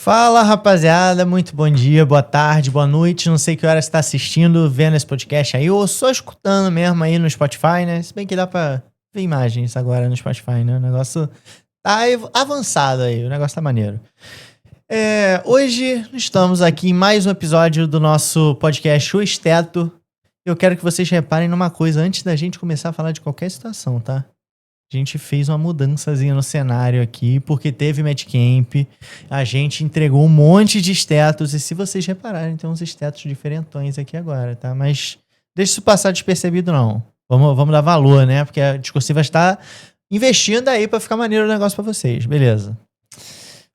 Fala, rapaziada, muito bom dia, boa tarde, boa noite, não sei que hora você tá assistindo, vendo esse podcast aí, ou só escutando mesmo aí no Spotify, né? Se bem que dá pra ver imagens agora no Spotify, né? O negócio tá avançado aí, o negócio tá maneiro. Hoje estamos aqui em mais um episódio do nosso podcast O Esteto. Eu quero que vocês reparem numa coisa antes da gente começar a falar de qualquer situação, tá? A gente fez uma mudançazinha no cenário aqui, porque teve Matchcamp, a gente entregou um monte de estetos, e se vocês repararem, tem uns estetos diferentões aqui agora, tá? Mas deixa isso passar despercebido, não. Vamos dar valor, né? Porque a Discursivas está investindo aí pra ficar maneiro o negócio pra vocês, beleza?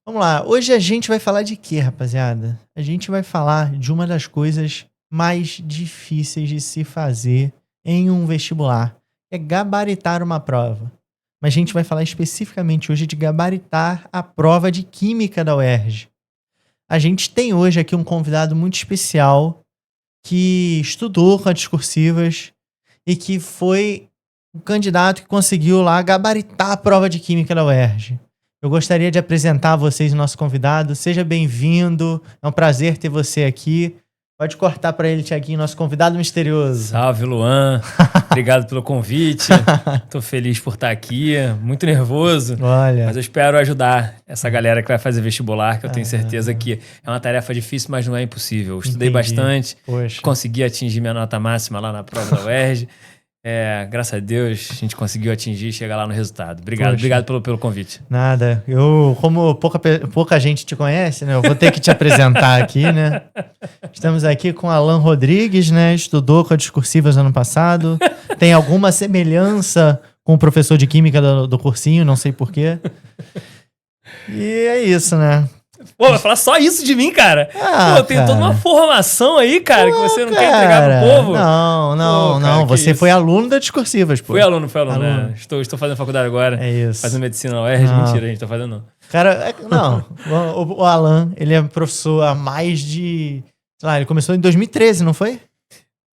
Vamos lá, hoje a gente vai falar de quê, rapaziada? A gente vai falar de uma das coisas mais difíceis de se fazer em um vestibular, é gabaritar uma prova. Mas a gente vai falar especificamente hoje de gabaritar a prova de Química da UERJ. A gente tem hoje aqui um convidado muito especial que estudou com a Discursivas e que foi o candidato que conseguiu lá gabaritar a prova de Química da UERJ. Eu gostaria de apresentar a vocês o nosso convidado. Seja bem-vindo, é um prazer ter você aqui. Pode cortar para ele, Thiaguinho, nosso convidado misterioso. Salve, Luan. Obrigado pelo convite. Tô feliz por estar aqui. Muito nervoso. Olha. Mas eu espero ajudar essa galera que vai fazer vestibular, que eu tenho certeza que é uma tarefa difícil, mas não é impossível. Eu estudei bastante. Poxa. Consegui atingir minha nota máxima lá na prova da UERJ. Graças a Deus, a gente conseguiu atingir e chegar lá no resultado. Obrigado pelo convite. Nada. Como pouca gente te conhece, né? Eu vou ter que te apresentar aqui, né? Estamos aqui com Alan Rodrigues, né? Estudou com a Discursivas ano passado. Tem alguma semelhança com o professor de Química do cursinho, não sei porquê. E é isso, né? Pô, vai falar só isso de mim, cara? Pô, eu tenho toda uma formação aí, cara, que você não quer entregar pro povo. Não. Você foi aluno da Discursivas, pô. Fui aluno. Né? Estou fazendo faculdade agora. É isso. Fazendo medicina na UERJ. Mentira, a gente tá fazendo não. Cara, o Alan, ele é professor há mais de... Sei lá, ele começou em 2013, não foi?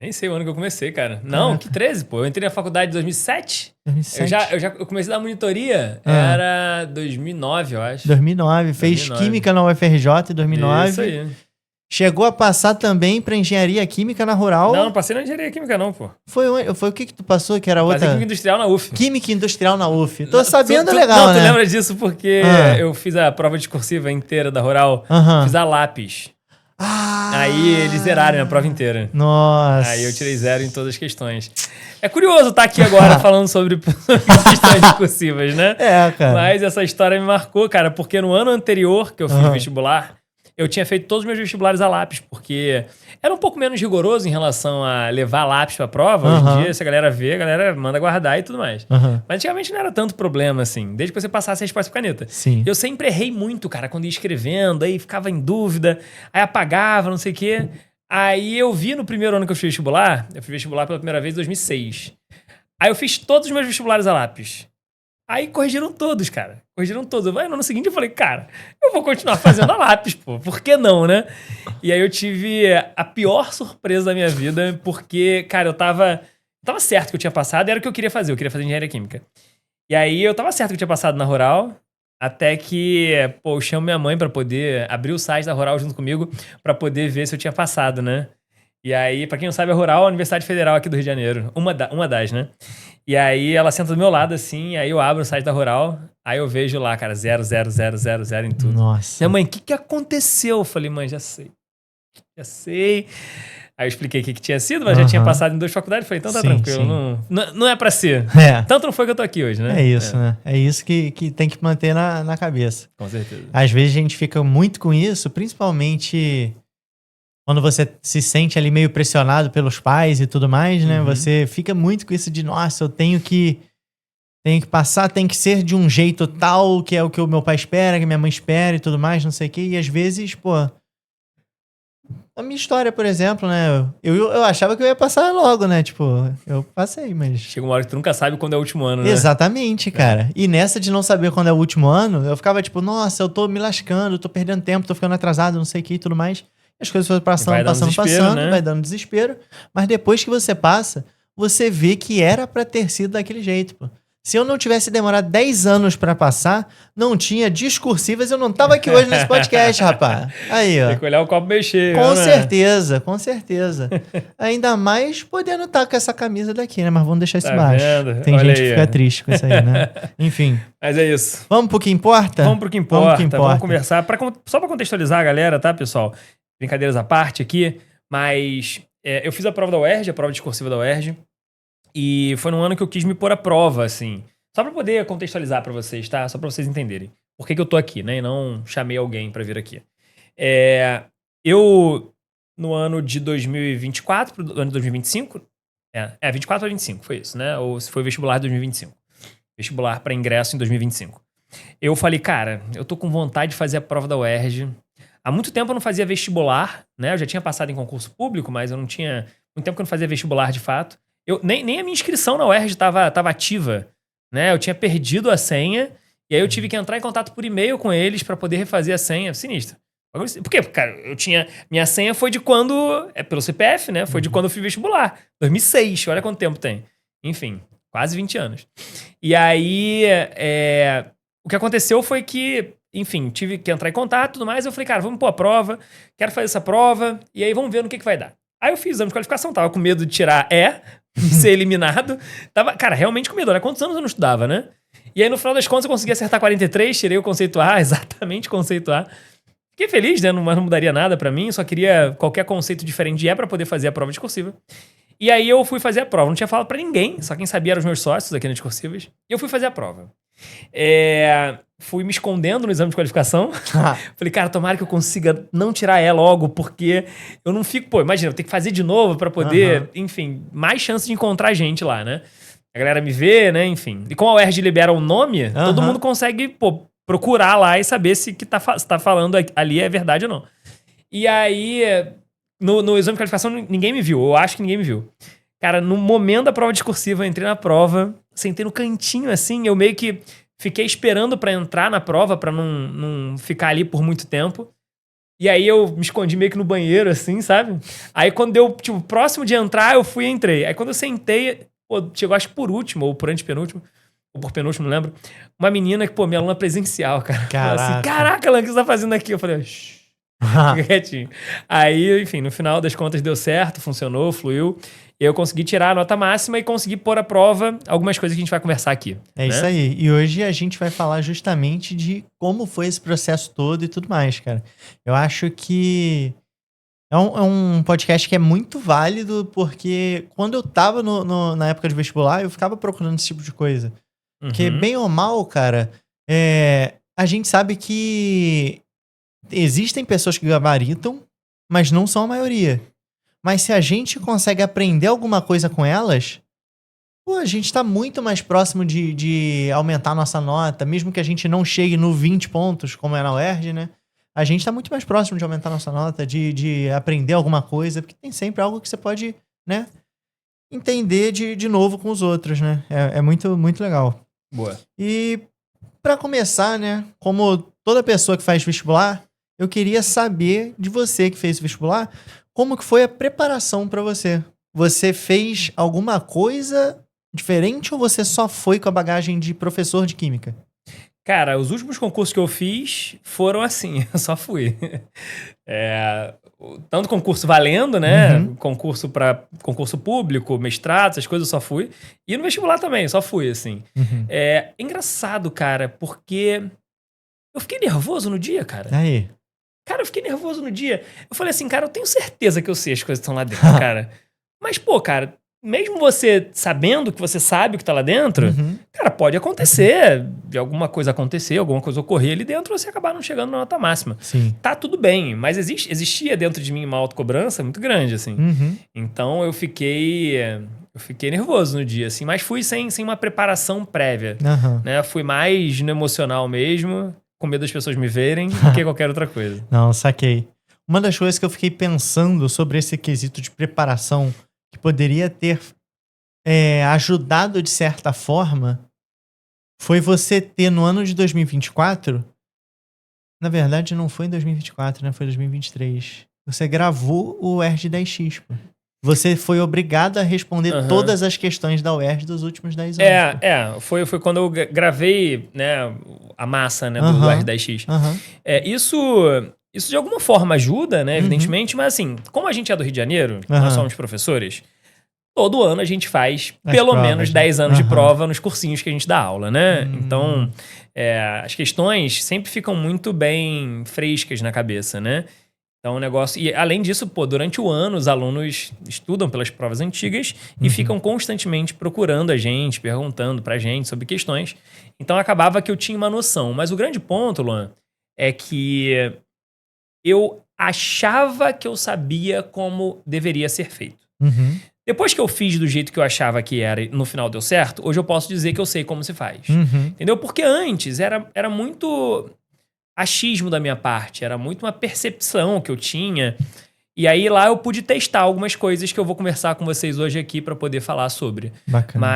Nem sei o ano que eu comecei, cara. Não, que 13, pô. Eu entrei na faculdade em 2007. 2007. Eu comecei a dar monitoria. Era 2009, eu acho. 2009. Fez Química na UFRJ em 2009. Isso aí. Chegou a passar também pra Engenharia Química na Rural. Não passei na Engenharia Química não, pô. Foi o que tu passou, que era outra? Passei Química Industrial na UF. Química Industrial na UF. Tô sabendo legal, né? Tu lembra disso porque eu fiz a prova discursiva inteira da Rural. Fiz a lápis. Aí eles zeraram a prova inteira. Nossa. Aí eu tirei 0 em todas as questões. É curioso estar aqui agora falando sobre questões discursivas, né? Cara. Mas essa história me marcou, cara, porque no ano anterior que eu fiz vestibular, eu tinha feito todos os meus vestibulares a lápis, porque era um pouco menos rigoroso em relação a levar lápis pra prova. Hoje em dia, se a galera vê, a galera manda guardar e tudo mais. Mas antigamente não era tanto problema, assim, desde que você passasse a resposta por caneta. Sim. Eu sempre errei muito, cara, quando ia escrevendo, aí ficava em dúvida, aí apagava, não sei o quê. Aí eu vi no primeiro ano que eu fiz vestibular, eu fiz vestibular pela primeira vez em 2006. Aí eu fiz todos os meus vestibulares a lápis. Aí corrigiram todos, cara. Aí no ano seguinte eu falei, cara, eu vou continuar fazendo a lápis, pô. Por que não, né? E aí eu tive a pior surpresa da minha vida, porque, cara, eu tava certo que eu tinha passado, era o que eu queria fazer. Eu queria fazer Engenharia Química. E aí eu tava certo que eu tinha passado na Rural, até que, pô, eu chamo minha mãe pra poder abrir o site da Rural junto comigo, pra poder ver se eu tinha passado, né? E aí, pra quem não sabe, a Rural é a Universidade Federal aqui do Rio de Janeiro. Uma das, né? E aí, ela senta do meu lado, assim, aí eu abro o site da Rural, aí eu vejo lá, cara, 0, 0, 0, 0, 0 em tudo. Nossa. Minha mãe, o que aconteceu? Eu falei, mãe, já sei. Aí eu expliquei o que tinha sido, mas já tinha passado em 2 faculdades. Falei, então tá tranquilo, não é pra ser. Tanto não foi que eu tô aqui hoje, né? É isso, né? É isso que tem que manter na cabeça. Com certeza. Às vezes a gente fica muito com isso, principalmente... Quando você se sente ali meio pressionado pelos pais e tudo mais, né? Você fica muito com isso de, nossa, eu tenho que passar, tem que ser de um jeito tal, que é o que o meu pai espera, que a minha mãe espera e tudo mais, não sei o quê. E às vezes, pô... A minha história, por exemplo, né? Eu achava que eu ia passar logo, né? Tipo, eu passei, mas... Chega uma hora que tu nunca sabe quando é o último ano, né? Exatamente, cara. E nessa de não saber quando é o último ano, eu ficava tipo, nossa, eu tô me lascando, tô perdendo tempo, tô ficando atrasado, não sei o que e tudo mais. As coisas foram passando, né? Vai dando desespero. Mas depois que você passa, você vê que era pra ter sido daquele jeito, pô. Se eu não tivesse demorado 10 anos pra passar, não tinha discursivas, eu não tava aqui hoje nesse podcast, rapaz. Aí, ó. Tem que olhar o copo meio cheio, Com né? certeza, com certeza. Ainda mais podendo estar com essa camisa daqui, né? Mas vamos deixar isso Tá baixo. vendo? Tem Olha gente aí, que fica ó. triste com isso aí, né? Enfim. Mas é isso. Vamos pro que importa? Vamos pro que importa. Vamos conversar. Só pra contextualizar a galera, tá, pessoal? Brincadeiras à parte aqui. Mas eu fiz a prova da UERJ, a prova discursiva da UERJ. E foi num ano que eu quis me pôr à prova, assim. Só pra poder contextualizar pra vocês, tá? Só pra vocês entenderem. Por que eu tô aqui, né? E não chamei alguém pra vir aqui. Eu, no ano de 2024 pro ano de 2025... 24 ou 25, foi isso, né? Ou se foi vestibular de 2025. Vestibular pra ingresso em 2025. Eu falei, cara, eu tô com vontade de fazer a prova da UERJ. Há muito tempo eu não fazia vestibular, né? Eu já tinha passado em concurso público, mas eu não tinha... Muito tempo que eu não fazia vestibular de fato. Nem a minha inscrição na UERJ tava ativa, né? Eu tinha perdido a senha, e aí eu tive que entrar em contato por e-mail com eles pra poder refazer a senha. Sinistro. Por quê? Porque, cara, minha senha foi de quando... pelo CPF, né? Foi de quando eu fui vestibular. 2006, olha quanto tempo tem. Enfim, quase 20 anos. E aí, o que aconteceu foi que, enfim, tive que entrar em contato e tudo mais. Eu falei, cara, vamos pôr a prova, quero fazer essa prova, e aí vamos ver no que vai dar. Aí eu fiz exame de qualificação, tava com medo de tirar de ser eliminado. Tava, cara, realmente com medo. Olha quantos anos eu não estudava, né? E aí, no final das contas, eu consegui acertar 43, tirei o conceito A, exatamente o conceito A. Fiquei feliz, né? Mas não mudaria nada pra mim, só queria qualquer conceito diferente de pra poder fazer a prova discursiva. E aí eu fui fazer a prova. Não tinha falado pra ninguém, só quem sabia eram os meus sócios aqui na Discursivas. E eu fui fazer a prova. Fui me escondendo no exame de qualificação. Falei, cara, tomara que eu consiga não tirar E logo, porque eu não fico... Pô, imagina, eu tenho que fazer de novo pra poder, enfim, mais chance de encontrar gente lá, né? A galera me vê, né? Enfim. E como a UERJ libera o nome, todo mundo consegue, pô, procurar lá e saber se que tá falando ali é verdade ou não. E aí, no exame de qualificação, ninguém me viu. Eu acho que ninguém me viu. Cara, no momento da prova discursiva, eu entrei na prova, sentei no cantinho, assim, eu meio que fiquei esperando pra entrar na prova, pra não ficar ali por muito tempo. E aí eu me escondi meio que no banheiro, assim, sabe? Aí quando deu, tipo, próximo de entrar, eu fui e entrei. Aí quando eu sentei, pô, chegou acho que por último, ou por antepenúltimo, ou por penúltimo, não lembro. Uma menina que, pô, minha aluna presencial, cara. Caraca. Assim, caraca, Alan, o que você tá fazendo aqui? Eu falei, shh, fica quietinho. Aí, enfim, no final das contas deu certo, funcionou, fluiu. Eu consegui tirar a nota máxima e consegui pôr à prova algumas coisas que a gente vai conversar aqui. É, né? Isso aí. E hoje a gente vai falar justamente de como foi esse processo todo e tudo mais, cara. Eu acho que é um podcast que é muito válido, porque quando eu tava na época de vestibular, eu ficava procurando esse tipo de coisa. Porque, bem ou mal, cara, a gente sabe que existem pessoas que gabaritam, mas não são a maioria. Mas se a gente consegue aprender alguma coisa com elas, pô, a gente tá muito mais próximo de aumentar a nossa nota, mesmo que a gente não chegue no 20 pontos, como é na UERJ, né? A gente tá muito mais próximo de aumentar a nossa nota, de aprender alguma coisa, porque tem sempre algo que você pode, né, entender de novo com os outros, né? É muito, muito legal. Boa. E pra começar, né, como toda pessoa que faz vestibular, eu queria saber de você que fez vestibular, como que foi a preparação pra você? Você fez alguma coisa diferente ou você só foi com a bagagem de professor de química? Cara, os últimos concursos que eu fiz foram assim, eu só fui. Tanto concurso valendo, né? Concurso para concurso público, mestrado, essas coisas eu só fui. E no vestibular também, só fui, assim. É engraçado, cara, porque eu fiquei nervoso no dia, cara. Aí. Cara, eu fiquei nervoso no dia. Eu falei assim, cara, eu tenho certeza que eu sei as coisas que estão lá dentro, cara. Mas, pô, cara, mesmo você sabendo que você sabe o que tá lá dentro, cara, pode acontecer, de alguma coisa acontecer, alguma coisa ocorrer ali dentro, você acabar não chegando na nota máxima. Sim. Tá tudo bem, mas existia dentro de mim uma autocobrança muito grande, assim. Então eu fiquei nervoso no dia, assim, mas fui sem uma preparação prévia, né? Fui mais no emocional mesmo, com medo das pessoas me verem, do que qualquer outra coisa. Não, saquei. Uma das coisas que eu fiquei pensando sobre esse quesito de preparação, que poderia ter ajudado de certa forma, foi você ter no ano de 2024, na verdade não foi em 2024, né? Foi em 2023. Você gravou o UERJ 10X, pô. Você foi obrigado a responder todas as questões da UERJ dos últimos 10 anos. Foi quando eu gravei, né, a massa, né, do UERJ10X. Isso de alguma forma ajuda, né, evidentemente, mas assim, como a gente é do Rio de Janeiro, nós somos professores, todo ano a gente faz pelo menos 10 anos de prova nos cursinhos que a gente dá aula, né? Então, as questões sempre ficam muito bem frescas na cabeça, né? Então, o negócio... E, além disso, durante o ano, os alunos estudam pelas provas antigas e ficam constantemente procurando a gente, perguntando pra gente sobre questões. Então, acabava que eu tinha uma noção. Mas o grande ponto, Luan, é que eu achava que eu sabia como deveria ser feito. Depois que eu fiz do jeito que eu achava que era e no final deu certo, hoje eu posso dizer que eu sei como se faz. Entendeu? Porque antes era muito... achismo da minha parte, era muito uma percepção que eu tinha. E aí lá eu pude testar algumas coisas que eu vou conversar com vocês hoje aqui para poder falar sobre. Bacana.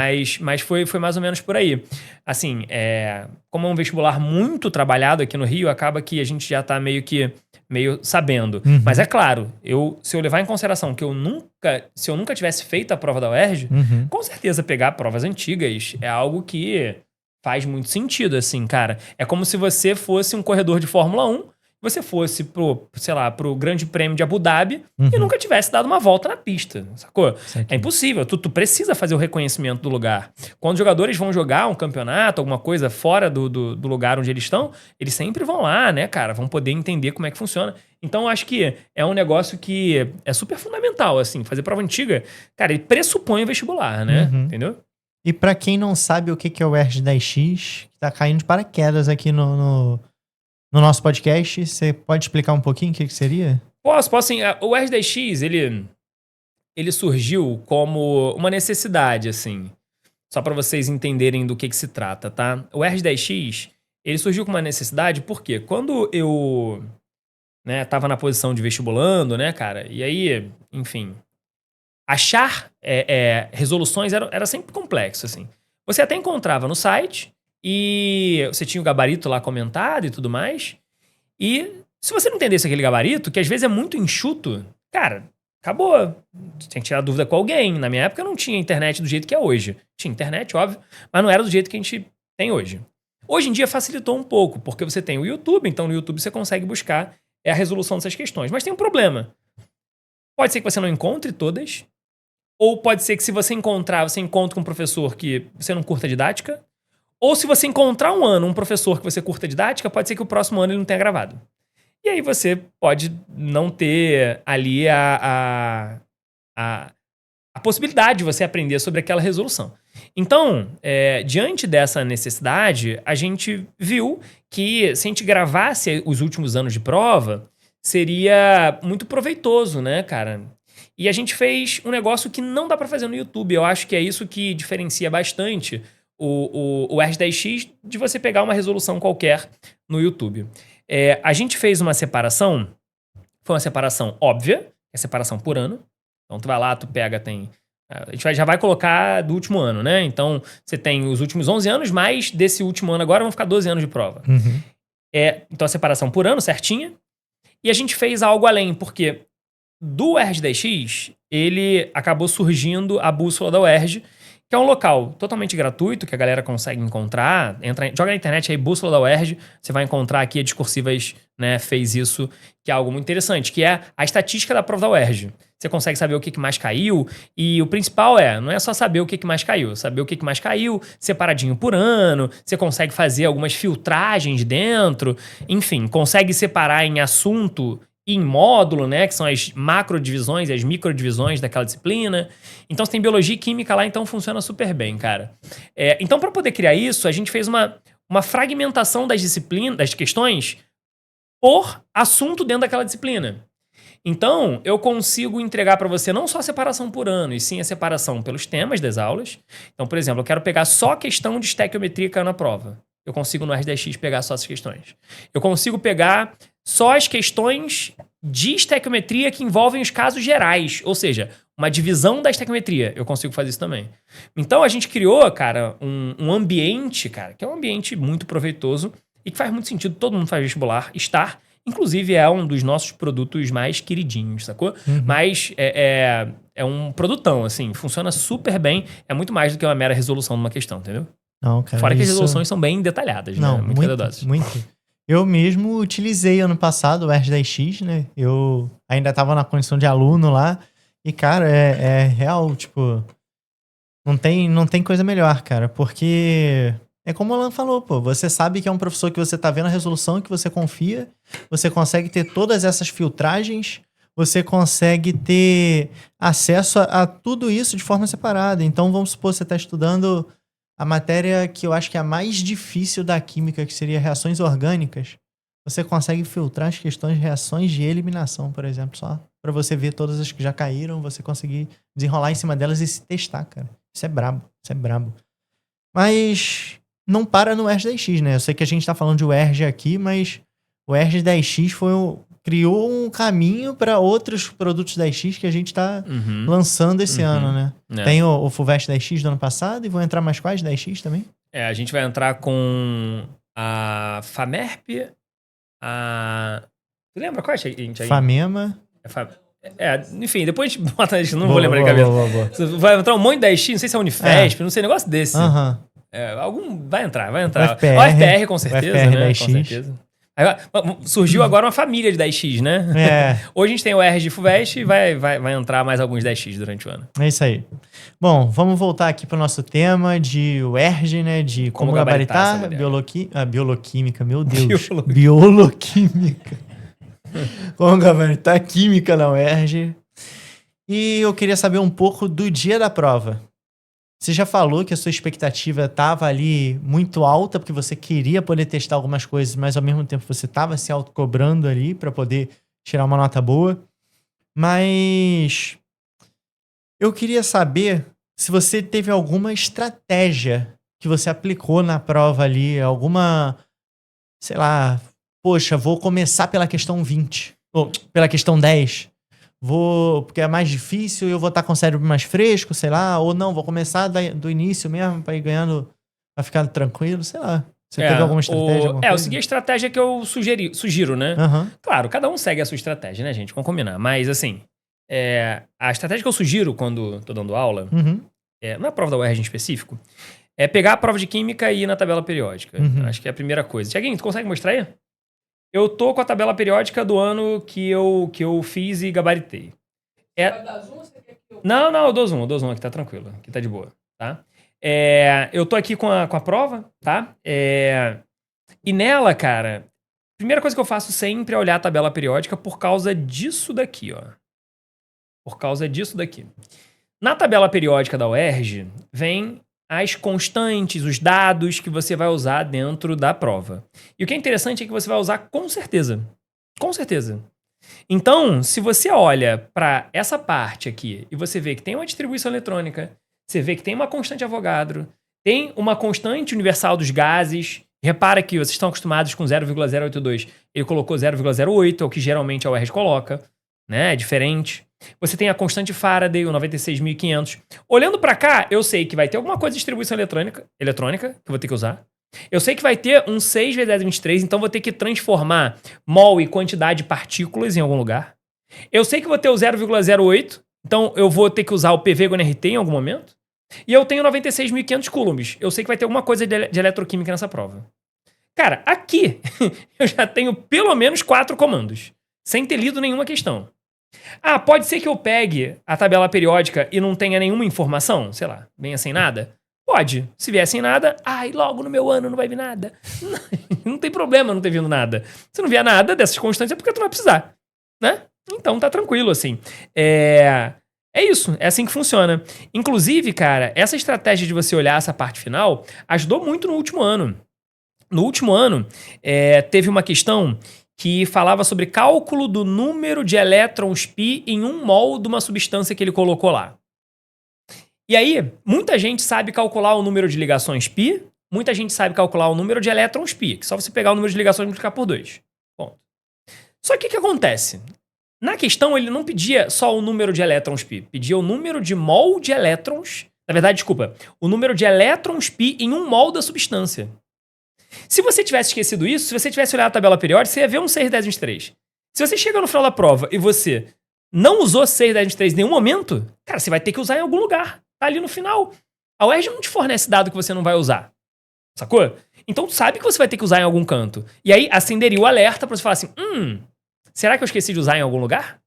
Mas foi mais ou menos por aí. Assim, como é um vestibular muito trabalhado aqui no Rio, acaba que a gente já tá meio sabendo. Mas é claro, se eu levar em consideração que se eu nunca tivesse feito a prova da UERJ, com certeza pegar provas antigas é algo que faz muito sentido, assim, cara. É como se você fosse um corredor de Fórmula 1, você fosse pro Grande Prêmio de Abu Dhabi e nunca tivesse dado uma volta na pista, sacou? É impossível. Tu precisa fazer o reconhecimento do lugar. Quando os jogadores vão jogar um campeonato, alguma coisa fora do lugar onde eles estão, eles sempre vão lá, né, cara? Vão poder entender como é que funciona. Então, eu acho que é um negócio que é super fundamental, assim. Fazer prova antiga, cara, ele pressupõe o vestibular, né? Entendeu? E pra quem não sabe o que é o UERJ10X, que tá caindo de paraquedas aqui no nosso podcast, você pode explicar um pouquinho o que seria? Posso sim. O UERJ10X, ele surgiu como uma necessidade, assim. Só pra vocês entenderem do que se trata, tá? O UERJ10X, ele surgiu como uma necessidade porque quando eu tava na posição de vestibulando, né, cara? E aí, enfim... achar resoluções era sempre complexo, assim. Você até encontrava no site e você tinha o gabarito lá comentado e tudo mais. E se você não entendesse aquele gabarito, que às vezes é muito enxuto, cara, acabou. Você tem que tirar dúvida com alguém. Na minha época não tinha internet do jeito que é hoje. Tinha internet, óbvio, mas não era do jeito que a gente tem hoje. Hoje em dia facilitou um pouco, porque você tem o YouTube, então no YouTube você consegue buscar a resolução dessas questões. Mas tem um problema. Pode ser que você não encontre todas, ou pode ser que se você encontra com um professor que você não curta didática. Ou se você encontrar um professor que você curta didática, pode ser que o próximo ano ele não tenha gravado. E aí você pode não ter ali a possibilidade de você aprender sobre aquela resolução. Então, diante dessa necessidade, a gente viu que se a gente gravasse os últimos anos de prova, seria muito proveitoso, né, cara? E a gente fez um negócio que não dá pra fazer no YouTube. Eu acho que é isso que diferencia bastante o UERJ10X de você pegar uma resolução qualquer no YouTube. A gente fez uma separação, foi uma separação óbvia, é separação por ano. Então tu vai lá, tu pega, a gente já vai colocar do último ano, né? Então você tem os últimos 11 anos, mais desse último ano agora vão ficar 12 anos de prova. Então a separação por ano, certinha. E a gente fez algo além, porque... do UERJ10X, ele acabou surgindo a Bússola da UERJ, que é um local totalmente gratuito, que a galera consegue encontrar. Joga na internet aí, Bússola da UERJ, você vai encontrar aqui a Discursivas, né, fez isso, que é algo muito interessante, que é a estatística da prova da UERJ. Você consegue saber o que mais caiu, e o principal não é só saber o que mais caiu, saber o que mais caiu, separadinho por ano, você consegue fazer algumas filtragens dentro, enfim, consegue separar em assunto em módulo, né, que são as macrodivisões e as microdivisões daquela disciplina. Então, você tem biologia e química lá, então funciona super bem, cara. Então, para poder criar isso, a gente fez uma fragmentação das disciplinas, das questões, por assunto dentro daquela disciplina. Então, eu consigo entregar para você não só a separação por ano, e sim a separação pelos temas das aulas. Então, por exemplo, eu quero pegar só a questão de estequiometria que caiu na prova. Eu consigo no UERJ10X pegar só essas questões. Eu consigo pegar só as questões de estequiometria que envolvem os casos gerais, ou seja, uma divisão da estequiometria. Eu consigo fazer isso também. Então, a gente criou, cara, um ambiente, cara, que é um ambiente muito proveitoso e que faz muito sentido todo mundo faz vestibular estar Inclusive, é um dos nossos produtos mais queridinhos, sacou? Mas é um produtão, assim. Funciona super bem. É muito mais do que uma mera resolução de uma questão, entendeu? Não, cara, Fora que as resoluções são bem detalhadas, não, né? Muito cuidadosas. muito. Eu mesmo utilizei ano passado o ERG 10X, né? Eu ainda tava na condição de aluno lá. E, cara, é real, tipo... Não tem coisa melhor, cara. Porque... É como o Alan falou, pô. Você sabe que é um professor que você tá vendo a resolução, que você confia. Você consegue ter todas essas filtragens. Você consegue ter acesso a tudo isso de forma separada. Então, vamos supor, você tá estudando a matéria que eu acho que é a mais difícil da química, que seria reações orgânicas. Você consegue filtrar as questões de reações de eliminação, por exemplo, só para você ver todas as que já caíram, você conseguir desenrolar em cima delas e se testar, cara. Isso é brabo, isso é brabo. Mas... não para no ERG 10X, né? Eu sei que a gente tá falando de UERJ aqui, mas o ERG 10X criou um caminho para outros produtos 10X que a gente tá lançando esse ano, né? Tem o FUVEST 10X do ano passado e vão entrar mais quais 10X também? A gente vai entrar com a FAMERP, Tu lembra qual é a gente aí? FAMEMA. Enfim, depois a gente bota, não vou lembrar de cabeça. Vai entrar um monte de 10X, não sei se é Unifesp, não sei, negócio desse. Algum vai entrar. O UFPR, com certeza, UFPR, né? 10X. Com certeza. Surgiu agora uma família de 10X, né? Hoje a gente tem o ERG de FUVEST e vai entrar mais alguns 10X durante o ano. É isso aí. Bom, vamos voltar aqui para o nosso tema de UERJ, né? De como gabaritar bioquímica, meu Deus. Bioquímica. Como gabaritar química na UERJ. E eu queria saber um pouco do dia da prova. Você já falou que a sua expectativa estava ali muito alta, porque você queria poder testar algumas coisas, mas ao mesmo tempo você estava se autocobrando ali para poder tirar uma nota boa. Mas eu queria saber se você teve alguma estratégia que você aplicou na prova ali, alguma, sei lá, poxa, vou começar pela questão 20, ou pela questão 10. Porque é mais difícil e eu vou estar com o cérebro mais fresco, sei lá, ou não, vou começar do início mesmo para ir ganhando, para ficar tranquilo, sei lá. Você teve alguma estratégia? Eu segui a estratégia que eu sugiro, né? Claro, cada um segue a sua estratégia, né, gente? Vamos combinar. Mas, assim, a estratégia que eu sugiro quando tô dando aula, na prova da UERJ em específico, é pegar a prova de química e ir na tabela periódica. Acho que é a primeira coisa. Tiaguinho, tu consegue mostrar aí? Eu tô com a tabela periódica do ano que eu fiz e gabaritei. Não, eu dou zoom aqui, tá tranquilo. Aqui tá de boa, tá? Eu tô aqui com a prova, tá? E nela, cara, primeira coisa que eu faço sempre é olhar a tabela periódica por causa disso daqui, ó. Por causa disso daqui. Na tabela periódica da UERJ, vem as constantes, os dados que você vai usar dentro da prova. E o que é interessante é que você vai usar com certeza. Com certeza. Então, se você olha para essa parte aqui e você vê que tem uma distribuição eletrônica, você vê que tem uma constante Avogadro, tem uma constante universal dos gases, repara que vocês estão acostumados com 0,082, ele colocou 0,08, é o que geralmente a UERJ coloca, né? É diferente. Você tem a constante Faraday, o 96.500. Olhando para cá, eu sei que vai ter alguma coisa de distribuição eletrônica que eu vou ter que usar. Eu sei que vai ter um 6 vezes 1023, então vou ter que transformar mol e quantidade de partículas em algum lugar. Eu sei que vou ter o 0,08, então eu vou ter que usar o PV com NRT em algum momento. E eu tenho 96.500 coulombs. Eu sei que vai ter alguma coisa de eletroquímica nessa prova. Cara, aqui eu já tenho pelo menos 4 comandos, sem ter lido nenhuma questão. Pode ser que eu pegue a tabela periódica e não tenha nenhuma informação? Sei lá, venha sem nada? Pode. Se vier sem nada, logo no meu ano não vai vir nada. Não tem problema não ter vindo nada. Se não vier nada dessas constantes é porque tu não vai precisar, né? Então tá tranquilo, assim. É isso, é assim que funciona. Inclusive, cara, essa estratégia de você olhar essa parte final ajudou muito no último ano. No último ano, teve uma questão que falava sobre cálculo do número de elétrons π em 1 mol de uma substância que ele colocou lá. E aí, muita gente sabe calcular o número de ligações π, muita gente sabe calcular o número de elétrons π, que é só você pegar o número de ligações e multiplicar por 2. Ponto. Só que o que acontece? Na questão, ele não pedia só o número de elétrons π, pedia o número de mol de elétrons, na verdade, desculpa, o número de elétrons π em 1 mol da substância. Se você tivesse esquecido isso, se você tivesse olhado a tabela periódica, você ia ver um 6, 10, 23. Se você chega no final da prova e você não usou 6, 10, 23 em nenhum momento, cara, você vai ter que usar em algum lugar. Tá ali no final. A UERJ não te fornece dado que você não vai usar. Sacou? Então tu sabe que você vai ter que usar em algum canto. E aí acenderia o alerta pra você falar assim, será que eu esqueci de usar em algum lugar?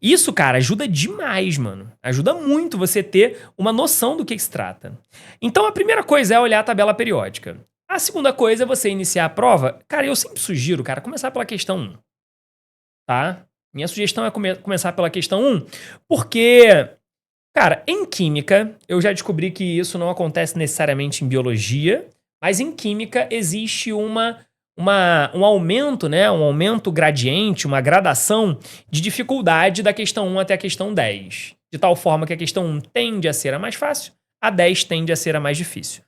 Isso, cara, ajuda demais, mano. Ajuda muito você ter uma noção do que se trata. Então a primeira coisa é olhar a tabela periódica. A segunda coisa é você iniciar a prova. Cara, eu sempre sugiro, cara, começar pela questão 1. Tá? Minha sugestão é começar pela questão 1, porque, cara, em química, eu já descobri que isso não acontece necessariamente em biologia, mas em química existe um aumento, né? Um aumento gradiente, uma gradação de dificuldade da questão 1 até a questão 10. De tal forma que a questão 1 tende a ser a mais fácil, a 10 tende a ser a mais difícil.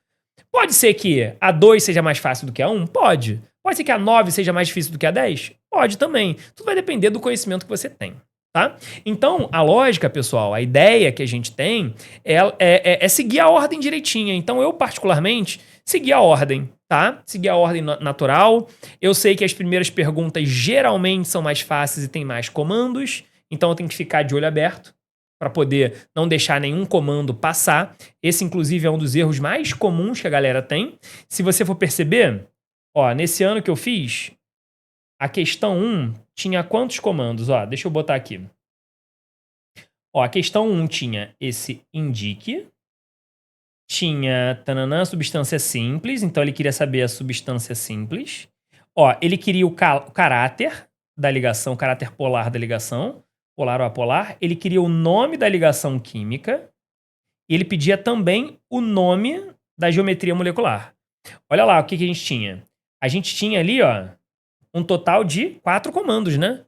Pode ser que a 2 seja mais fácil do que a 1? Pode. Pode ser que a 9 seja mais difícil do que a 10? Pode também. Tudo vai depender do conhecimento que você tem, tá? Então, a lógica, pessoal, a ideia que a gente tem é seguir a ordem direitinha. Então, eu, particularmente, segui a ordem, tá? Segui a ordem natural. Eu sei que as primeiras perguntas geralmente são mais fáceis e tem mais comandos. Então, eu tenho que ficar de olho aberto para poder não deixar nenhum comando passar. Esse, inclusive, é um dos erros mais comuns que a galera tem. Se você for perceber, ó, nesse ano que eu fiz, a questão 1 tinha quantos comandos? Ó, deixa eu botar aqui. Ó, a questão 1 tinha esse indique, tinha substância simples, então ele queria saber a substância simples. Ó, ele queria o caráter da ligação, o caráter polar da ligação, polar ou apolar. Ele queria o nome da ligação química e ele pedia também o nome da geometria molecular. Olha lá o que a gente tinha. A gente tinha ali, ó, um total de 4 comandos, né?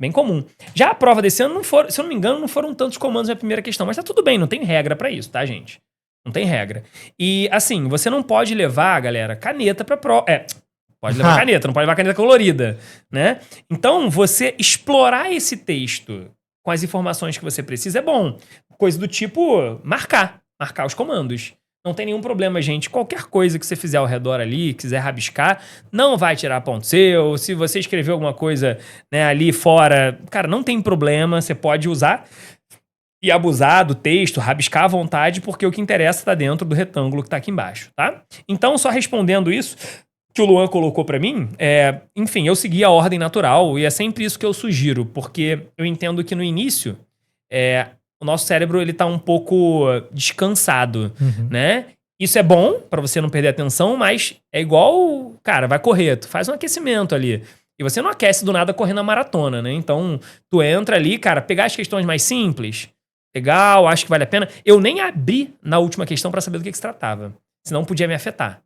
Bem comum. Já a prova desse ano, se eu não me engano, não foram tantos comandos na primeira questão, mas tá tudo bem, não tem regra pra isso, tá, gente? Não tem regra. E, assim, você não pode levar, galera, caneta pra prova. Pode levar caneta, não pode levar caneta colorida, né? Então, você explorar esse texto com as informações que você precisa é bom. Coisa do tipo marcar os comandos. Não tem nenhum problema, gente. Qualquer coisa que você fizer ao redor ali, quiser rabiscar, não vai tirar ponto seu. Se você escrever alguma coisa, né, ali fora, cara, não tem problema. Você pode usar e abusar do texto, rabiscar à vontade, porque o que interessa está dentro do retângulo que está aqui embaixo, tá? Então, só respondendo isso que o Luan colocou para mim, enfim, eu segui a ordem natural e é sempre isso que eu sugiro, porque eu entendo que no início o nosso cérebro ele tá um pouco descansado, né? Isso é bom pra você não perder a atenção, mas é igual, cara, vai correr, tu faz um aquecimento ali. E você não aquece do nada correndo a maratona, né? Então, tu entra ali, cara, pegar as questões mais simples, legal, acho que vale a pena. Eu nem abri na última questão pra saber do que se tratava, senão podia me afetar.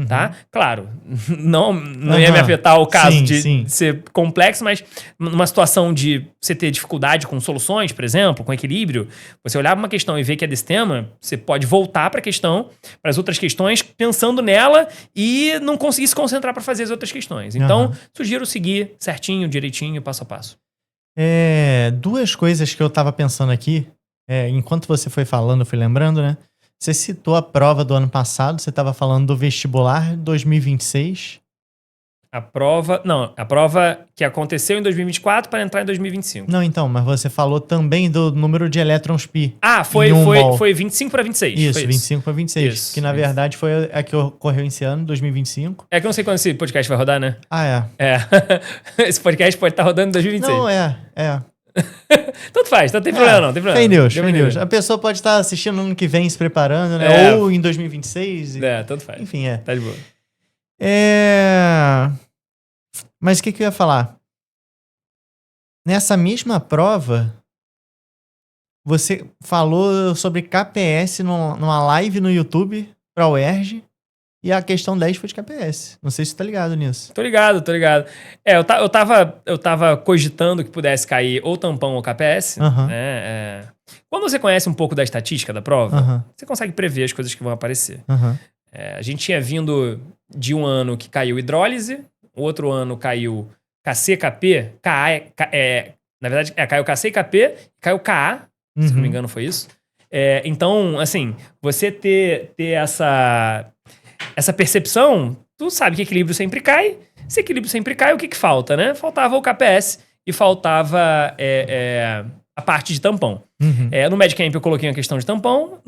Tá? Claro, não ia me afetar o caso de ser complexo, mas numa situação de você ter dificuldade com soluções, por exemplo, com equilíbrio, você olhar para uma questão e ver que é desse tema, você pode voltar para a questão, para as outras questões, pensando nela e não conseguir se concentrar para fazer as outras questões. Então, sugiro seguir certinho, direitinho, passo a passo. Duas coisas que eu tava pensando aqui, enquanto você foi falando, eu fui lembrando, né? Você citou a prova do ano passado, você estava falando do vestibular 2026. A prova que aconteceu em 2024 para entrar em 2025. Não, então, mas você falou também do número de elétrons pi. Foi 25 para 26. Isso, 25 para 26. Isso, que na verdade foi a que ocorreu esse ano, 2025. É que eu não sei quando esse podcast vai rodar, né? Esse podcast pode estar rodando em 2026. Não, Tanto faz, não tem problema não, tem problema. Fake news. A pessoa pode estar assistindo no ano que vem, se preparando, né? Ou em 2026. Tanto faz. Enfim, Tá de boa. Mas o que eu ia falar? Nessa mesma prova, você falou sobre KPS numa live no YouTube pra UERJ. E a questão 10 foi de KPS. Não sei se você tá ligado nisso. Tô ligado. Eu tava cogitando que pudesse cair ou tampão ou KPS. Né? Quando você conhece um pouco da estatística da prova, você consegue prever as coisas que vão aparecer. A gente tinha vindo de um ano que caiu hidrólise, outro ano caiu KC-KP, na verdade, caiu KC-KP e caiu KA, se não me engano foi isso. Então, assim, você ter essa percepção tu sabe que equilíbrio sempre cai. Se equilíbrio sempre cai, o que falta, né? Faltava o KPS e faltava a parte de tampão. No Medcamp eu coloquei uma questão de tampão,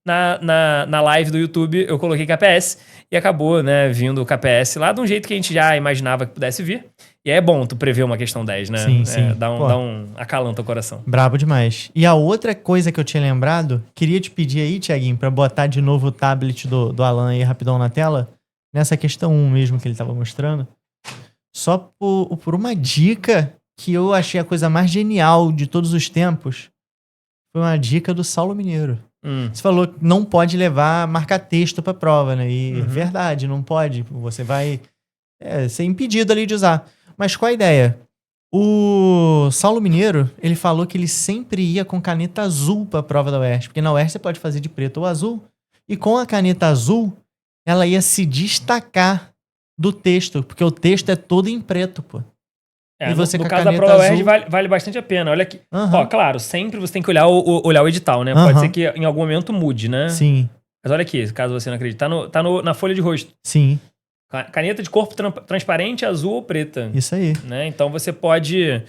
na live do YouTube eu coloquei KPS e acabou, né, vindo o KPS lá de um jeito que a gente já imaginava que pudesse vir. E é bom tu prever uma questão 10, né? Sim, sim. Dá um acalanta o coração. Brabo demais. E a outra coisa que eu tinha lembrado, queria te pedir aí, Thiaguinho, pra botar de novo o tablet do Alan aí rapidão na tela, nessa questão 1 mesmo que ele tava mostrando, só por uma dica que eu achei a coisa mais genial de todos os tempos, foi uma dica do Saulo Mineiro. Você falou que não pode levar marca-texto pra prova, né? E é verdade, não pode. Você vai ser impedido ali de usar. Mas qual a ideia? O Saulo Mineiro, ele falou que ele sempre ia com caneta azul pra prova da UERJ. Porque na UERJ você pode fazer de preto ou azul. E com a caneta azul, ela ia se destacar do texto. Porque o texto é todo em preto, pô. E você no com a caso da caneta prova UERJ azul... vale bastante a pena. Olha aqui. Ó, claro, sempre você tem que olhar o edital, né? Pode ser que em algum momento mude, né? Sim. Mas olha aqui, caso você não acredite. Tá na folha de rosto. Sim. Caneta de corpo transparente, azul ou preta. Isso aí. Né? Então você pode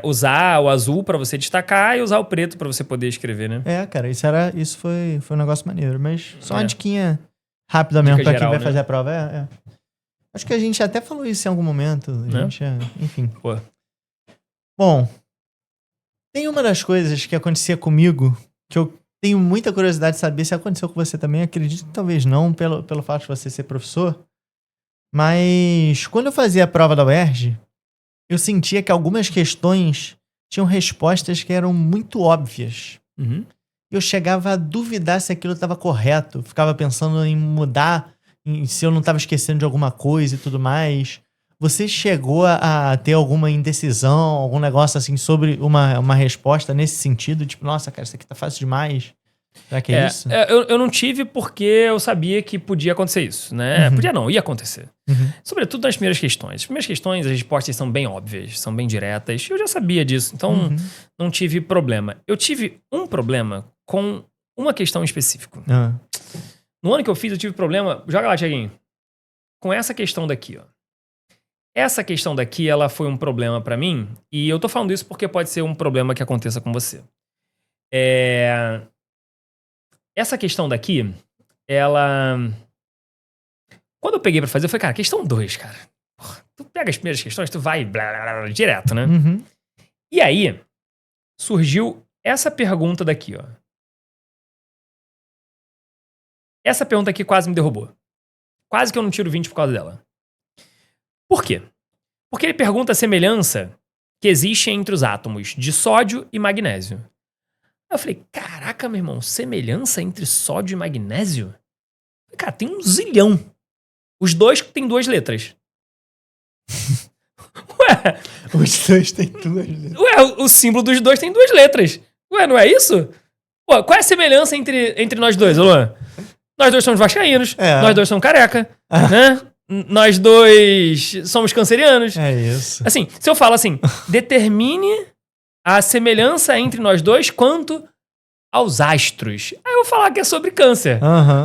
usar o azul pra você destacar e usar o preto pra você poder escrever, né? Cara, isso foi um negócio maneiro. Mas só uma diquinha rápida mesmo pra quem vai fazer a prova. Acho que a gente até falou isso em algum momento. Enfim. Pô. Bom, tem uma das coisas que acontecia comigo que eu tenho muita curiosidade de saber se aconteceu com você também. Acredito que talvez não, pelo fato de você ser professor. Mas quando eu fazia a prova da UERJ, eu sentia que algumas questões tinham respostas que eram muito óbvias. Eu chegava a duvidar se aquilo estava correto. Ficava pensando em mudar, se eu não estava esquecendo de alguma coisa e tudo mais. Você chegou a ter alguma indecisão, algum negócio assim sobre uma resposta nesse sentido? Tipo, nossa, cara, isso aqui tá fácil demais. Será que é isso? Eu não tive porque eu sabia que podia acontecer isso, né? Podia não, ia acontecer. Sobretudo nas primeiras questões. As primeiras questões, as respostas são bem óbvias, são bem diretas. Eu já sabia disso, então não tive problema. Eu tive um problema com uma questão em específico. No ano que eu fiz, eu tive problema... Joga lá, Thiaguinho. Com essa questão daqui, ó. Essa questão daqui, ela foi um problema pra mim. E eu tô falando isso porque pode ser um problema que aconteça com você. Essa questão daqui, ela... Quando eu peguei pra fazer, eu falei, cara, questão 2, cara. Porra, tu pega as primeiras questões, tu vai direto, né? E aí, surgiu essa pergunta daqui, ó. Essa pergunta aqui quase me derrubou. Quase que eu não tiro 20 por causa dela. Por quê? Porque ele pergunta a semelhança que existe entre os átomos de sódio e magnésio. Eu falei, caraca, meu irmão, semelhança entre sódio e magnésio? Cara, tem um zilhão. Os dois têm 2 letras. Ué. Os dois têm 2 letras. Ué, o símbolo dos dois tem 2 letras. Ué, não é isso? Pô, qual é a semelhança entre nós dois, Luan? Nós dois somos vascaínos, nós dois somos careca, né? Nós dois somos cancerianos. É isso. Assim, se eu falo assim, determine a semelhança entre nós dois quanto aos astros. Aí eu vou falar que é sobre câncer.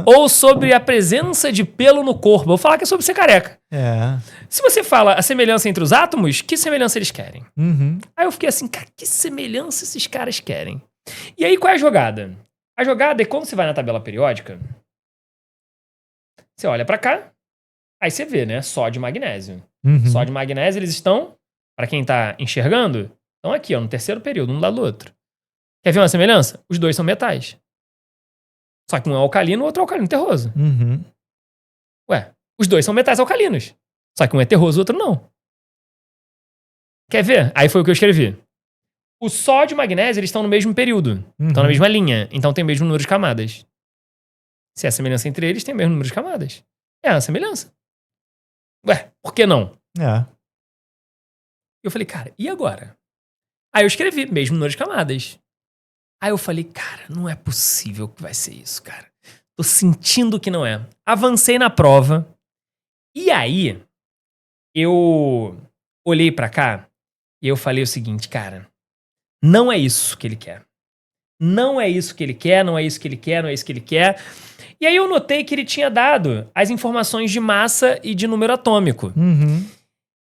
Ou sobre a presença de pelo no corpo. Eu vou falar que é sobre ser careca. Se você fala a semelhança entre os átomos, que semelhança eles querem? Aí eu fiquei assim, cara, que semelhança esses caras querem? E aí, qual é a jogada? A jogada é quando você vai na tabela periódica, você olha pra cá, aí você vê, né? Sódio e magnésio. Sódio e magnésio, eles estão, pra quem tá enxergando, estão aqui, ó, no terceiro período, um do lado do outro. Quer ver uma semelhança? Os dois são metais. Só que um é alcalino, o outro é alcalino terroso. Ué, os dois são metais alcalinos. Só que um é terroso, o outro não. Quer ver? Aí foi o que eu escrevi. O sódio e o magnésio, eles estão no mesmo período. Estão na mesma linha. Então tem o mesmo número de camadas. Se é a semelhança entre eles, tem o mesmo número de camadas. É uma semelhança. Ué, por que não? Eu falei, cara, e agora? Aí eu escrevi, mesmo número de camadas. Aí eu falei, cara, não é possível que vai ser isso, cara. Tô sentindo que não é. Avancei na prova. E aí, eu olhei pra cá e eu falei o seguinte, cara, não é isso que ele quer. Não é isso que ele quer, não é isso que ele quer, não é isso que ele quer. E aí eu notei que ele tinha dado as informações de massa e de número atômico. Uhum.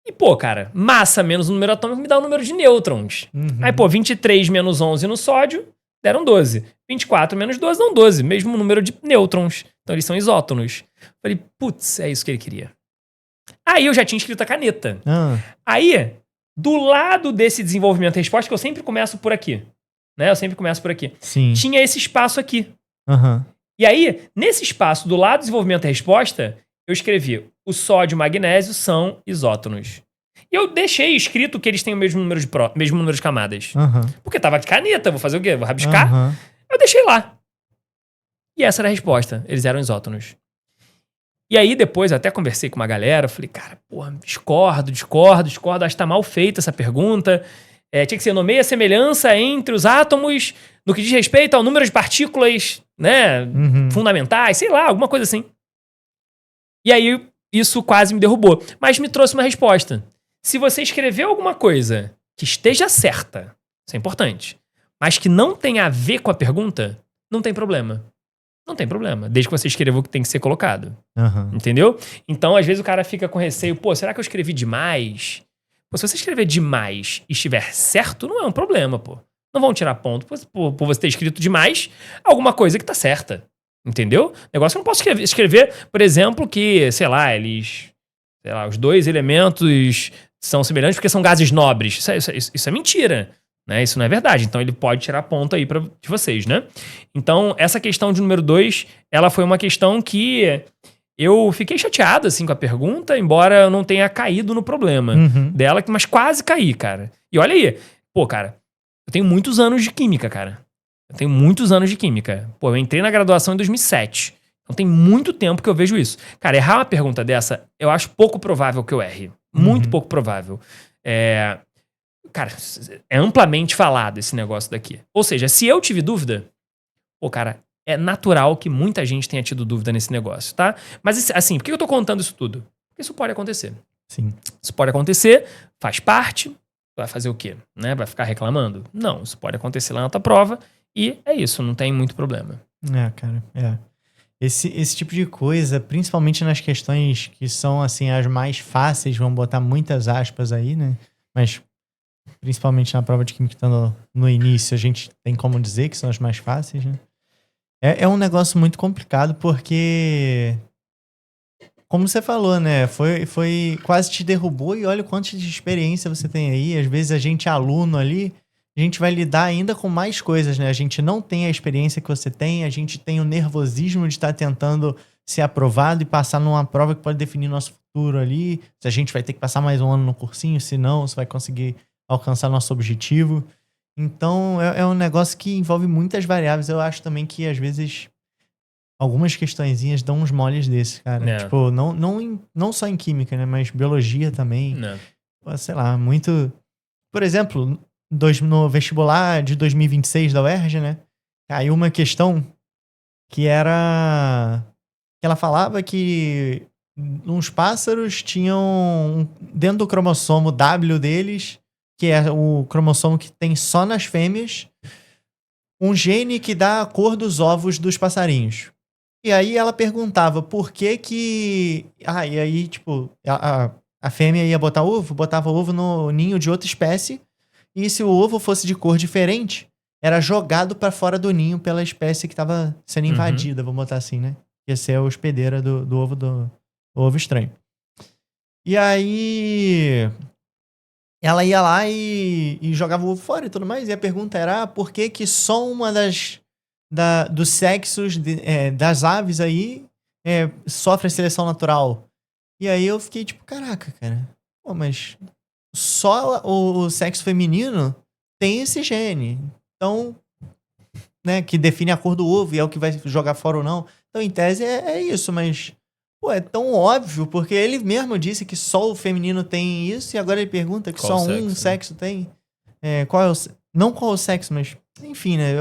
E, pô, cara, massa menos o número atômico me dá o número de nêutrons. Uhum. Aí, pô, 23 menos 11 no sódio deram 12. 24 menos 12 dão 12. Mesmo número de nêutrons. Então eles são isótonos. Falei, putz, é isso que ele queria. Aí eu já tinha escrito a caneta. Aí, do lado desse desenvolvimento e resposta, que eu sempre começo por aqui. Né? Eu sempre começo por aqui. Sim. Tinha esse espaço aqui. Uhum. E aí, nesse espaço do lado do desenvolvimento e resposta, eu escrevi: o sódio e o magnésio são isótonos. E eu deixei escrito que eles têm o mesmo número de camadas. Uhum. Porque tava de caneta, vou fazer o quê? Vou rabiscar? Uhum. Eu deixei lá. E essa era a resposta. Eles eram isótonos. E aí, depois, eu até conversei com uma galera, falei, cara, porra, discordo, acho que tá mal feita essa pergunta. Tinha que ser nomeia a semelhança entre os átomos no que diz respeito ao número de partículas, né, fundamentais, sei lá, alguma coisa assim. E aí, isso quase me derrubou. Mas me trouxe uma resposta. Se você escrever alguma coisa que esteja certa, isso é importante, mas que não tenha a ver com a pergunta, não tem problema. Não tem problema, desde que você escreva o que tem que ser colocado. Entendeu? Então, às vezes o cara fica com receio, pô, será que eu escrevi demais? Pô, se você escrever demais e estiver certo, não é um problema, pô. Não vão tirar ponto por você ter escrito demais alguma coisa que tá certa. Entendeu? Negócio que eu não posso escrever, por exemplo, que, sei lá, os dois elementos são semelhantes porque são gases nobres. Isso é mentira. Né? Isso não é verdade. Então ele pode tirar ponto aí de vocês, né? Então, essa questão de número 2, ela foi uma questão que eu fiquei chateado, assim, com a pergunta, embora eu não tenha caído no problema dela, mas quase caí, cara. E olha aí, pô, cara, eu tenho muitos anos de química, cara. Pô, eu entrei na graduação em 2007. Então tem muito tempo que eu vejo isso. Cara, errar uma pergunta dessa, eu acho pouco provável que eu erre. Muito pouco provável. Cara, é amplamente falado esse negócio daqui. Ou seja, se eu tive dúvida, pô, cara, é natural que muita gente tenha tido dúvida nesse negócio, tá? Mas assim, por que eu tô contando isso tudo? Porque isso pode acontecer. Sim. Isso pode acontecer, faz parte, vai fazer o quê? Né? Vai ficar reclamando? Não, isso pode acontecer lá na tua prova e é isso, não tem muito problema. Cara, Esse tipo de coisa, principalmente nas questões que são, assim, as mais fáceis, vamos botar muitas aspas aí, né? Mas principalmente na prova de química que tá no início, a gente tem como dizer que são as mais fáceis, né? É um negócio muito complicado porque, como você falou, né? Foi quase te derrubou e olha o quanto de experiência você tem aí. Às vezes a gente, aluno ali, a gente vai lidar ainda com mais coisas, né? A gente não tem a experiência que você tem, a gente tem o nervosismo de estar tentando ser aprovado e passar numa prova que pode definir nosso futuro ali. Se a gente vai ter que passar mais um ano no cursinho, se não, você vai conseguir alcançar nosso objetivo. Então, é um negócio que envolve muitas variáveis. Eu acho também que, às vezes, algumas questõezinhas dão uns moles desses, cara. Tipo, não só em química, né? Mas biologia também. Sei lá, muito... Por exemplo, no vestibular de 2026 da UERJ, né? Caiu uma questão que era... que ela falava que uns pássaros tinham, dentro do cromossomo W deles, que é o cromossomo que tem só nas fêmeas, um gene que dá a cor dos ovos dos passarinhos. E aí ela perguntava por que que... e aí, tipo, a fêmea ia botar ovo, botava ovo no ninho de outra espécie, e se o ovo fosse de cor diferente, era jogado pra fora do ninho pela espécie que tava sendo invadida, vamos botar assim, né? Ia ser a hospedeira do ovo do ovo estranho. E aí... ela ia lá e jogava o ovo fora e tudo mais. E a pergunta era, por que que só uma dos sexos das aves aí sofre a seleção natural? E aí eu fiquei tipo, caraca, cara. Pô, mas só o sexo feminino tem esse gene. Então, né, que define a cor do ovo e é o que vai jogar fora ou não. Então, em tese, é isso, mas... pô, é tão óbvio, porque ele mesmo disse que só o feminino tem isso, e agora ele pergunta que qual só um sexo tem. Qual é o... não qual o sexo, mas... enfim, né?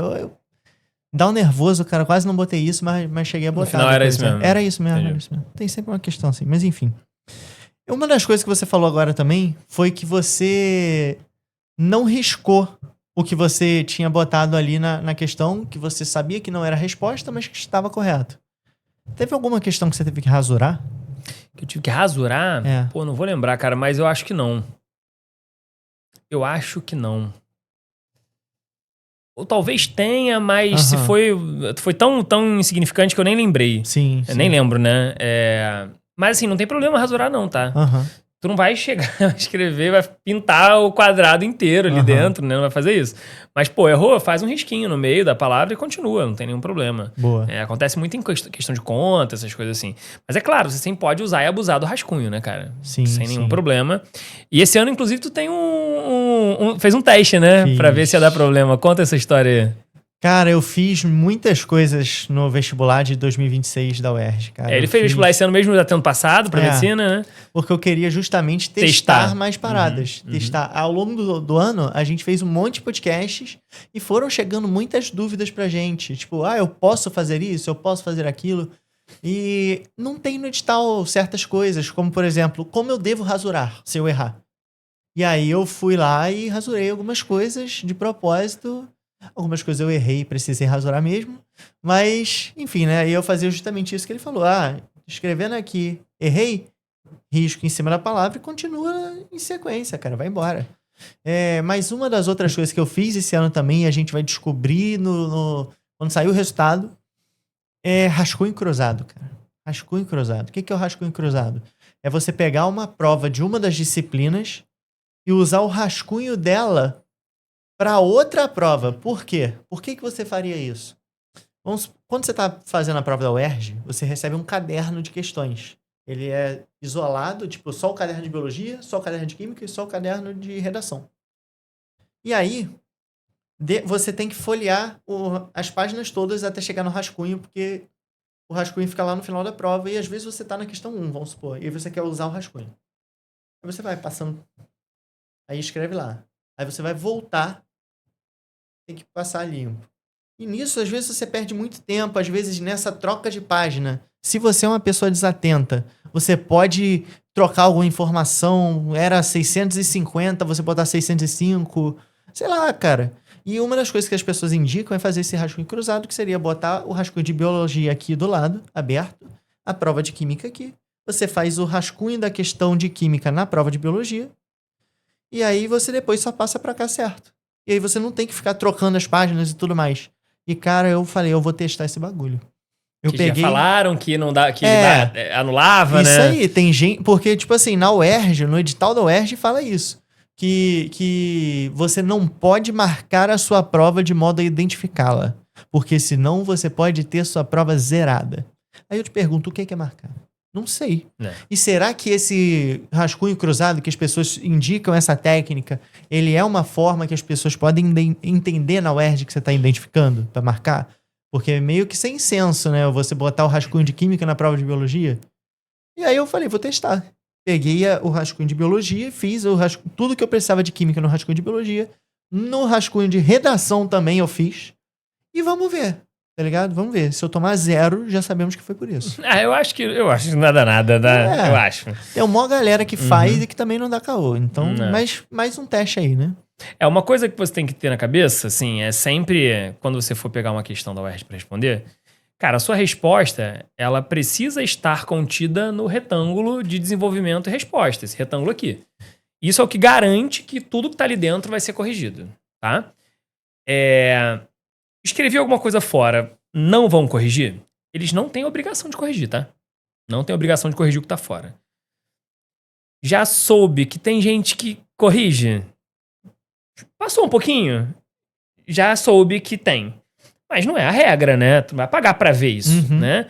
Dá um nervoso, cara. Quase não botei isso, mas cheguei a botar. No final era isso mesmo. Era isso mesmo. Tem sempre uma questão assim, mas enfim. Uma das coisas que você falou agora também foi que você não riscou o que você tinha botado ali na questão, que você sabia que não era a resposta, mas que estava correto. Teve alguma questão que você teve que rasurar? Que eu tive que rasurar? É. Pô, não vou lembrar, cara, mas eu acho que não. Eu acho que não. Ou talvez tenha, mas se Aham. foi tão insignificante que eu nem lembrei. Sim, Eu nem lembro, né? Mas assim, não tem problema rasurar não, tá? Aham. Tu não vai chegar a escrever, vai pintar o quadrado inteiro ali Aham. dentro, né? Não vai fazer isso. Mas, pô, errou, faz um risquinho no meio da palavra e continua, não tem nenhum problema. Boa. Acontece muito em questão de conta, essas coisas assim. Mas é claro, você sempre pode usar e abusar do rascunho, né, cara? Sim, Sem nenhum sim. problema. E esse ano, inclusive, tu tem fez um teste, né? Fiz. Pra ver se ia dar problema. Conta essa história aí. Cara, eu fiz muitas coisas no vestibular de 2026 da UERJ, cara. Ele Eu fez fiz vestibular esse ano mesmo, já tendo passado pra medicina, né? porque eu queria justamente testar mais paradas. Testar. Ao longo do ano, a gente fez um monte de podcasts e foram chegando muitas dúvidas pra gente. Tipo, eu posso fazer isso? Eu posso fazer aquilo? E não tem no edital certas coisas, como, por exemplo, como eu devo rasurar se eu errar. E aí eu fui lá e rasurei algumas coisas de propósito. Algumas coisas eu errei, precisei rasurar mesmo. Mas, enfim, né? E eu fazia justamente isso que ele falou. Escrevendo aqui, errei, risco em cima da palavra e continua em sequência, cara. Vai embora. Mas uma das outras coisas que eu fiz esse ano também, a gente vai descobrir quando sair o resultado, é rascunho cruzado, cara. Rascunho cruzado. O que é o rascunho cruzado? É você pegar uma prova de uma das disciplinas e usar o rascunho dela para outra prova. Por quê? Por que você faria isso? Quando você está fazendo a prova da UERJ, você recebe um caderno de questões. Ele é isolado, tipo, só o caderno de biologia, só o caderno de química e só o caderno de redação. E aí, você tem que folhear as páginas todas até chegar no rascunho, porque o rascunho fica lá no final da prova e às vezes você está na questão 1, vamos supor, e você quer usar o rascunho. Aí você vai passando, aí escreve lá. Aí você vai voltar, tem que passar limpo. E nisso, às vezes, você perde muito tempo. Às vezes, nessa troca de página, se você é uma pessoa desatenta, você pode trocar alguma informação. Era 650, você botar 605. Sei lá, cara. E uma das coisas que as pessoas indicam é fazer esse rascunho cruzado, que seria botar o rascunho de biologia aqui do lado, aberto, a prova de química aqui. Você faz o rascunho da questão de química na prova de biologia. E aí, você depois só passa pra cá certo. E aí, você não tem que ficar trocando as páginas e tudo mais. E, cara, eu falei, eu vou testar esse bagulho. Já falaram que não dá, que anulava, isso né? Isso aí, tem gente... Porque, tipo assim, na UERJ, no edital da UERJ, fala isso. Que você não pode marcar a sua prova de modo a identificá-la. Porque senão você pode ter sua prova zerada. Aí eu te pergunto, o que é marcar? Não sei. E será que esse rascunho cruzado, que as pessoas indicam essa técnica, ele é uma forma que as pessoas podem entender na UERJ que você está identificando para marcar? Porque é meio que sem senso, né? Você botar o rascunho de química na prova de biologia. E aí eu falei, vou testar. Peguei o rascunho de biologia, fiz tudo que eu precisava de química no rascunho de biologia. No rascunho de redação também eu fiz. E vamos ver. Tá ligado? Vamos ver. Se eu tomar 0, já sabemos que foi por isso. Eu acho que nada, né? Eu acho. Tem uma galera que faz e que também não dá caô. Então, mas mais um teste aí, né? Uma coisa que você tem que ter na cabeça, assim, é sempre, quando você for pegar uma questão da UERJ pra responder, cara, a sua resposta, ela precisa estar contida no retângulo de desenvolvimento e resposta, esse retângulo aqui. Isso é o que garante que tudo que tá ali dentro vai ser corrigido, tá? Escrevi alguma coisa fora, não vão corrigir? Eles não têm obrigação de corrigir, tá? Não tem obrigação de corrigir o que tá fora. Já soube que tem gente que corrige? Passou um pouquinho? Já soube que tem. Mas não é a regra, né? Tu vai pagar pra ver isso, né?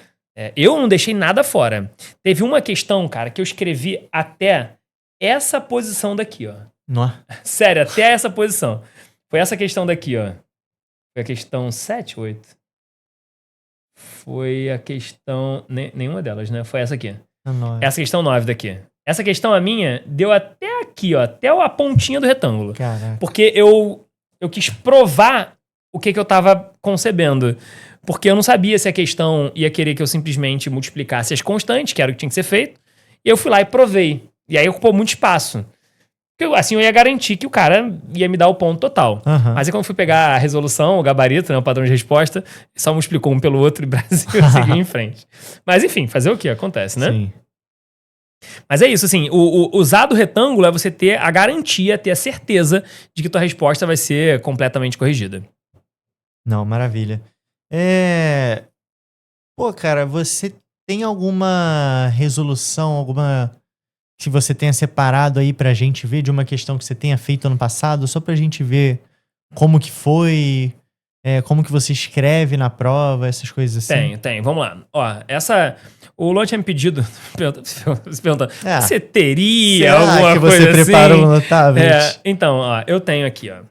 Eu não deixei nada fora. Teve uma questão, cara, que eu escrevi até essa posição daqui, ó. Nossa. Sério, até essa posição. Foi essa questão daqui, ó. Foi a questão 7, 8? Foi a questão... Nenhuma delas, né? Foi essa aqui. Essa questão 9 daqui. Essa questão, a minha, deu até aqui, ó. Até a pontinha do retângulo. Caraca. Porque eu quis provar o que eu tava concebendo. Porque eu não sabia se a questão ia querer que eu simplesmente multiplicasse as constantes, que era o que tinha que ser feito. E eu fui lá e provei. E aí ocupou muito espaço. O Porque assim eu ia garantir que o cara ia me dar o ponto total. Aham. Mas aí quando eu fui pegar a resolução, o gabarito, né, o padrão de resposta, só multiplicou um pelo outro e o Brasil seguiu em frente. Mas enfim, fazer o que? Acontece, né? Sim. Mas é isso, assim, usar do retângulo é você ter a garantia, ter a certeza de que tua resposta vai ser completamente corrigida. Não, maravilha. Pô, cara, você tem alguma resolução, alguma que você tenha separado aí pra gente ver de uma questão que você tenha feito ano passado, só pra gente ver como que foi, como que você escreve na prova, essas coisas assim? Tem. Vamos lá. Ó, o Luan tinha me pedido, se perguntando, Ah, você teria será alguma que coisa você assim? preparou no tablet? Então, ó, eu tenho aqui, ó.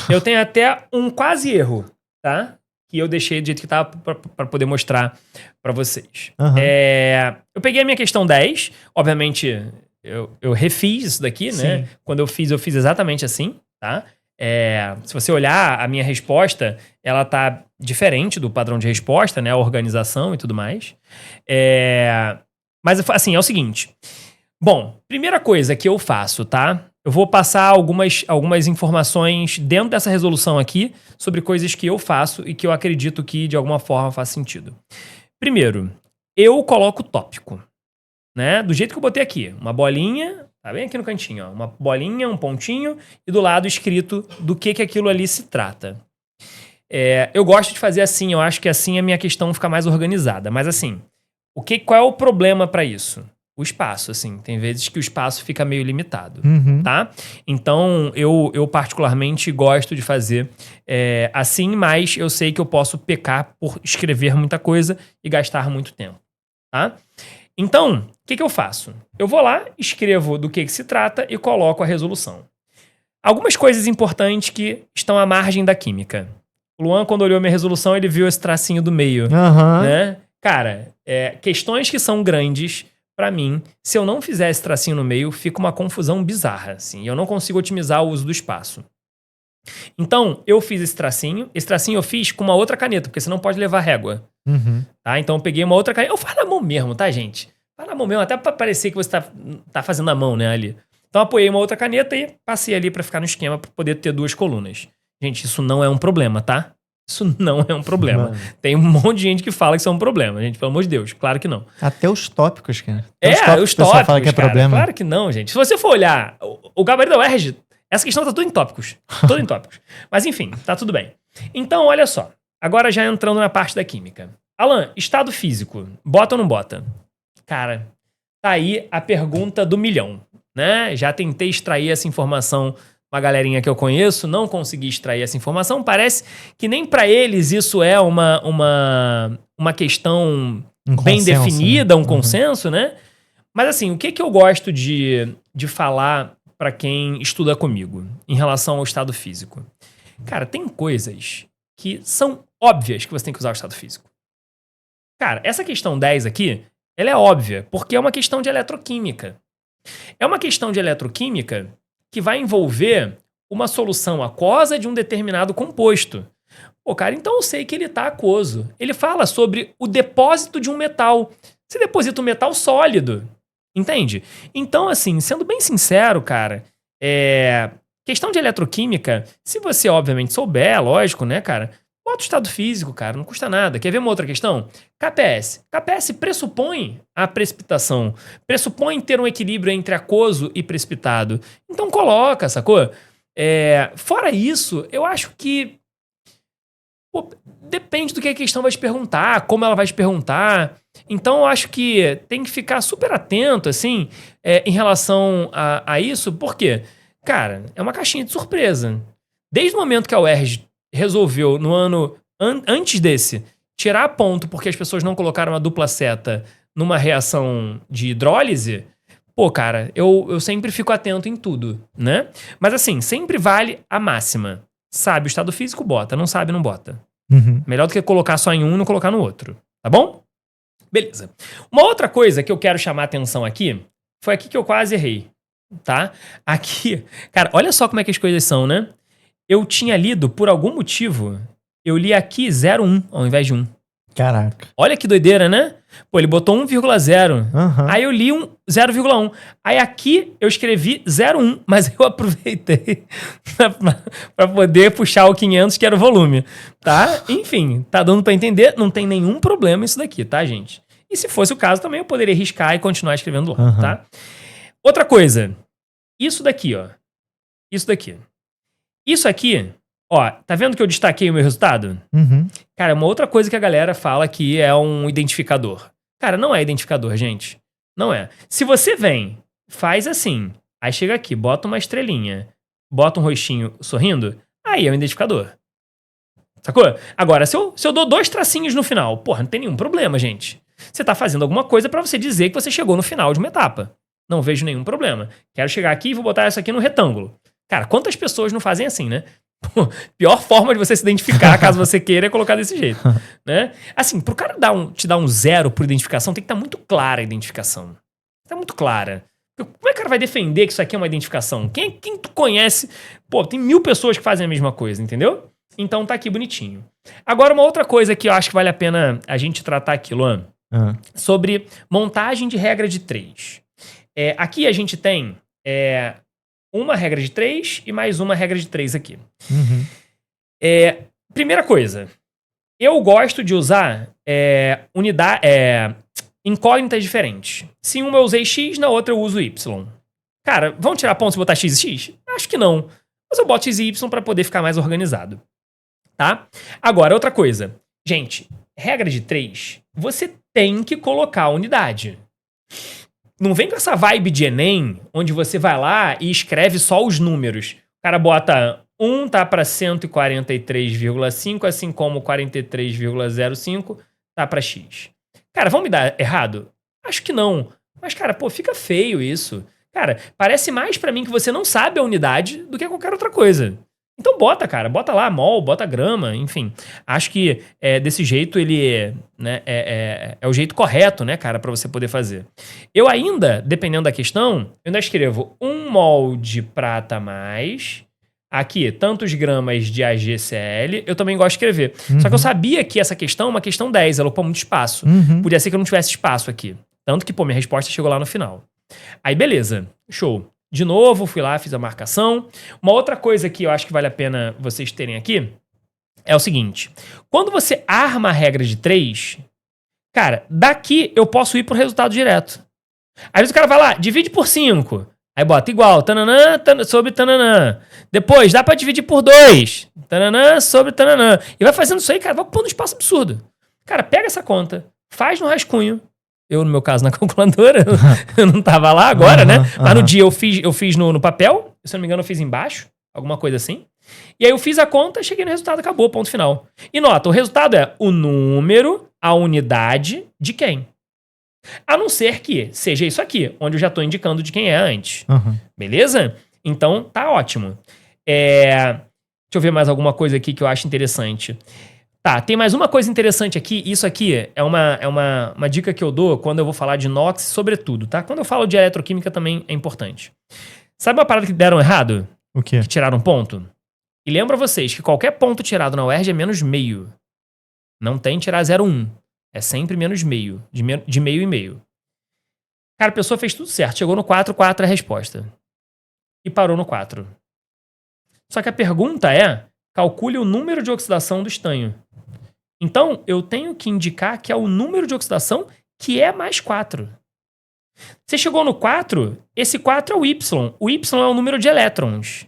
Eu tenho até um quase erro, tá? Que eu deixei do jeito que tava pra poder mostrar pra vocês. Aham. Eu peguei a minha questão 10, obviamente eu refiz isso daqui, né? Sim. Quando eu fiz exatamente assim, tá? Se você olhar a minha resposta, ela tá diferente do padrão de resposta, né? A organização e tudo mais. Mas, assim, é o seguinte. Bom, primeira coisa que eu faço, tá? Eu vou passar algumas informações dentro dessa resolução aqui sobre coisas que eu faço e que eu acredito que, de alguma forma, faz sentido. Primeiro, eu coloco tópico, né? Do jeito que eu botei aqui. Uma bolinha, tá bem aqui no cantinho, ó. Uma bolinha, um pontinho e do lado escrito do que aquilo ali se trata. Eu gosto de fazer assim, eu acho que assim a minha questão fica mais organizada. Mas assim, qual é o problema pra isso? O espaço, assim. Tem vezes que o espaço fica meio limitado, Uhum. tá? Então, eu particularmente gosto de fazer assim, mas eu sei que eu posso pecar por escrever muita coisa e gastar muito tempo, tá? Então, o que eu faço? Eu vou lá, escrevo do que se trata e coloco a resolução. Algumas coisas importantes que estão à margem da química. O Luan, quando olhou minha resolução, ele viu esse tracinho do meio, Aham. né? Cara, questões que são grandes, pra mim, se eu não fizer esse tracinho no meio, fica uma confusão bizarra, assim. Eu não consigo otimizar o uso do espaço. Então, eu fiz esse tracinho. Esse tracinho eu fiz com uma outra caneta, porque você não pode levar régua. Uhum. Tá? Então eu peguei uma outra caneta. Eu faço na mão mesmo, tá, gente? Faz na mão mesmo, até pra parecer que você tá fazendo na mão, né, ali. Então eu apoiei uma outra caneta e passei ali pra ficar no esquema pra poder ter 2 colunas. Gente, isso não é um problema, tá? Isso não é um problema. Mano. Tem um monte de gente que fala que isso é um problema, gente. Pelo amor de Deus, claro que não. Até os tópicos, cara. Até Os o pessoal tópicos, fala que é cara, problema. claro que não, gente. Se você for olhar o gabarito da UERJ, essa questão tá tudo em tópicos. Tudo em tópicos. Mas enfim, tá tudo bem. Então, olha só. Agora já entrando na parte da química. Alan, estado físico, bota ou não bota? Cara, tá aí a pergunta do milhão, né? Já tentei extrair essa informação com uma galerinha que eu conheço, não consegui extrair essa informação. Parece que nem pra eles isso é uma questão bem consenso, definida, né? um consenso, né? Mas assim, o que eu gosto de falar pra quem estuda comigo em relação ao estado físico? Cara, tem coisas que são óbvias que você tem que usar o estado físico. Cara, essa questão 10 aqui, ela é óbvia, porque é uma questão de eletroquímica. É uma questão de eletroquímica que vai envolver uma solução aquosa de um determinado composto. Pô, cara, então eu sei que ele tá aquoso. Ele fala sobre o depósito de um metal. Você deposita um metal sólido, entende? Então, assim, sendo bem sincero, cara, questão de eletroquímica, se você obviamente souber, lógico, né, cara, bota o estado físico, cara, não custa nada. Quer ver uma outra questão? KPS. KPS pressupõe a precipitação. Pressupõe ter um equilíbrio entre aquoso e precipitado. Então coloca, sacou? Fora isso, eu acho que depende do que a questão vai te perguntar, como ela vai te perguntar. Então eu acho que tem que ficar super atento, assim, em relação a isso. Por quê? Cara, é uma caixinha de surpresa. Desde o momento que a UERJ resolveu, no ano antes desse, tirar ponto porque as pessoas não colocaram uma dupla seta numa reação de hidrólise, pô, cara, eu sempre fico atento em tudo, né? Mas assim, sempre vale a máxima. Sabe o estado físico, bota. Não sabe, não bota. Uhum. Melhor do que colocar só em um e não colocar no outro. Tá bom? Beleza. Uma outra coisa que eu quero chamar a atenção aqui, foi aqui que eu quase errei, tá? Aqui, cara, olha só como é que as coisas são, né? Eu tinha lido, por algum motivo, eu li aqui 01 ao invés de 1. Caraca. Olha que doideira, né? Pô, ele botou 1,0. Aham. Aí eu li 0,1. Aí aqui eu escrevi 0,1, mas eu aproveitei pra poder puxar o 500, que era o volume, tá? Enfim, tá dando pra entender? Não tem nenhum problema isso daqui, tá, gente? E se fosse o caso também, eu poderia riscar e continuar escrevendo lá, Aham. tá? Outra coisa. Isso daqui, ó. Isso daqui. Isso aqui, ó, tá vendo que eu destaquei o meu resultado? Uhum. Cara, uma outra coisa que a galera fala que é um identificador. Cara, não é identificador, gente. Não é. Se você vem, faz assim, aí chega aqui, bota uma estrelinha, bota um rostinho sorrindo, aí é um identificador. Sacou? Agora, se eu dou 2 tracinhos no final, porra, não tem nenhum problema, gente. Você tá fazendo alguma coisa pra você dizer que você chegou no final de uma etapa. Não vejo nenhum problema. Quero chegar aqui e vou botar essa aqui no retângulo. Cara, quantas pessoas não fazem assim, né? Pô, pior forma de você se identificar, caso você queira, é colocar desse jeito, né? Assim, pro cara te dar um 0 por identificação, tem que estar muito clara a identificação. Tá muito clara. Como é que o cara vai defender que isso aqui é uma identificação? Quem tu conhece? Pô, tem 1000 pessoas que fazem a mesma coisa, entendeu? Então tá aqui bonitinho. Agora, uma outra coisa que eu acho que vale a pena a gente tratar aqui, Luan, sobre montagem de regra de 3. Aqui a gente tem uma regra de 3 e mais uma regra de 3 aqui. Uhum. Primeira coisa, eu gosto de usar incógnitas diferentes. Se uma eu usei X, na outra eu uso Y. Cara, vamos tirar pontos e botar X e X? Acho que não. Mas eu boto X e Y para poder ficar mais organizado. Tá? Agora, outra coisa. Gente, regra de 3, você tem que colocar a unidade. Não vem com essa vibe de Enem, onde você vai lá e escreve só os números. O cara bota 1 tá para 143,5, assim como 43,05 tá para X. Cara, vão me dar errado? Acho que não. Mas, cara, pô, fica feio isso. Cara, parece mais pra mim que você não sabe a unidade do que qualquer outra coisa. Então bota, cara. Bota lá mol, bota grama, enfim. Acho que desse jeito ele é o jeito correto, né, cara, pra você poder fazer. Eu ainda, dependendo da questão, eu ainda escrevo 1 mol de prata mais... Aqui, tantos gramas de AgCl, eu também gosto de escrever. Uhum. Só que eu sabia que essa questão é uma questão 10, ela ocupa muito espaço. Uhum. Podia ser que eu não tivesse espaço aqui. Tanto que, pô, minha resposta chegou lá no final. Aí, beleza. Show. De novo, fui lá, fiz a marcação. Uma outra coisa que eu acho que vale a pena vocês terem aqui é o seguinte. Quando você arma a regra de 3, cara, daqui eu posso ir pro resultado direto. Às vezes o cara vai lá, divide por 5. Aí bota igual, tananã, sobre tananã. Depois, dá pra dividir por 2. Tananã, sobre tananã. E vai fazendo isso aí, cara, vai ocupando um espaço absurdo. Cara, pega essa conta, faz no rascunho. Eu, no meu caso, na calculadora, eu não tava lá agora, né? Mas no dia eu fiz no papel, se eu não me engano, eu fiz embaixo, alguma coisa assim. E aí eu fiz a conta, cheguei no resultado, acabou, ponto final. E nota, o resultado é o número, a unidade de quem? A não ser que seja isso aqui, onde eu já tô indicando de quem é antes. Uhum. Beleza? Então, tá ótimo. Deixa eu ver mais alguma coisa aqui que eu acho interessante. Tá, tem mais uma coisa interessante aqui. Isso aqui é uma dica que eu dou quando eu vou falar de inox, sobretudo, tá? Quando eu falo de eletroquímica também é importante. Sabe uma parada que deram errado? O quê? Que tiraram ponto? E lembra vocês que qualquer ponto tirado na UERJ é menos meio. Não tem tirar 0,1. É sempre menos meio. De meio e meio. Cara, a pessoa fez tudo certo. Chegou no 4, 4 é a resposta. E parou no 4. Só que a pergunta é, calcule o número de oxidação do estanho. Então, eu tenho que indicar que é o número de oxidação que é mais 4. Você chegou no 4, esse 4 é o Y. O Y é o número de elétrons.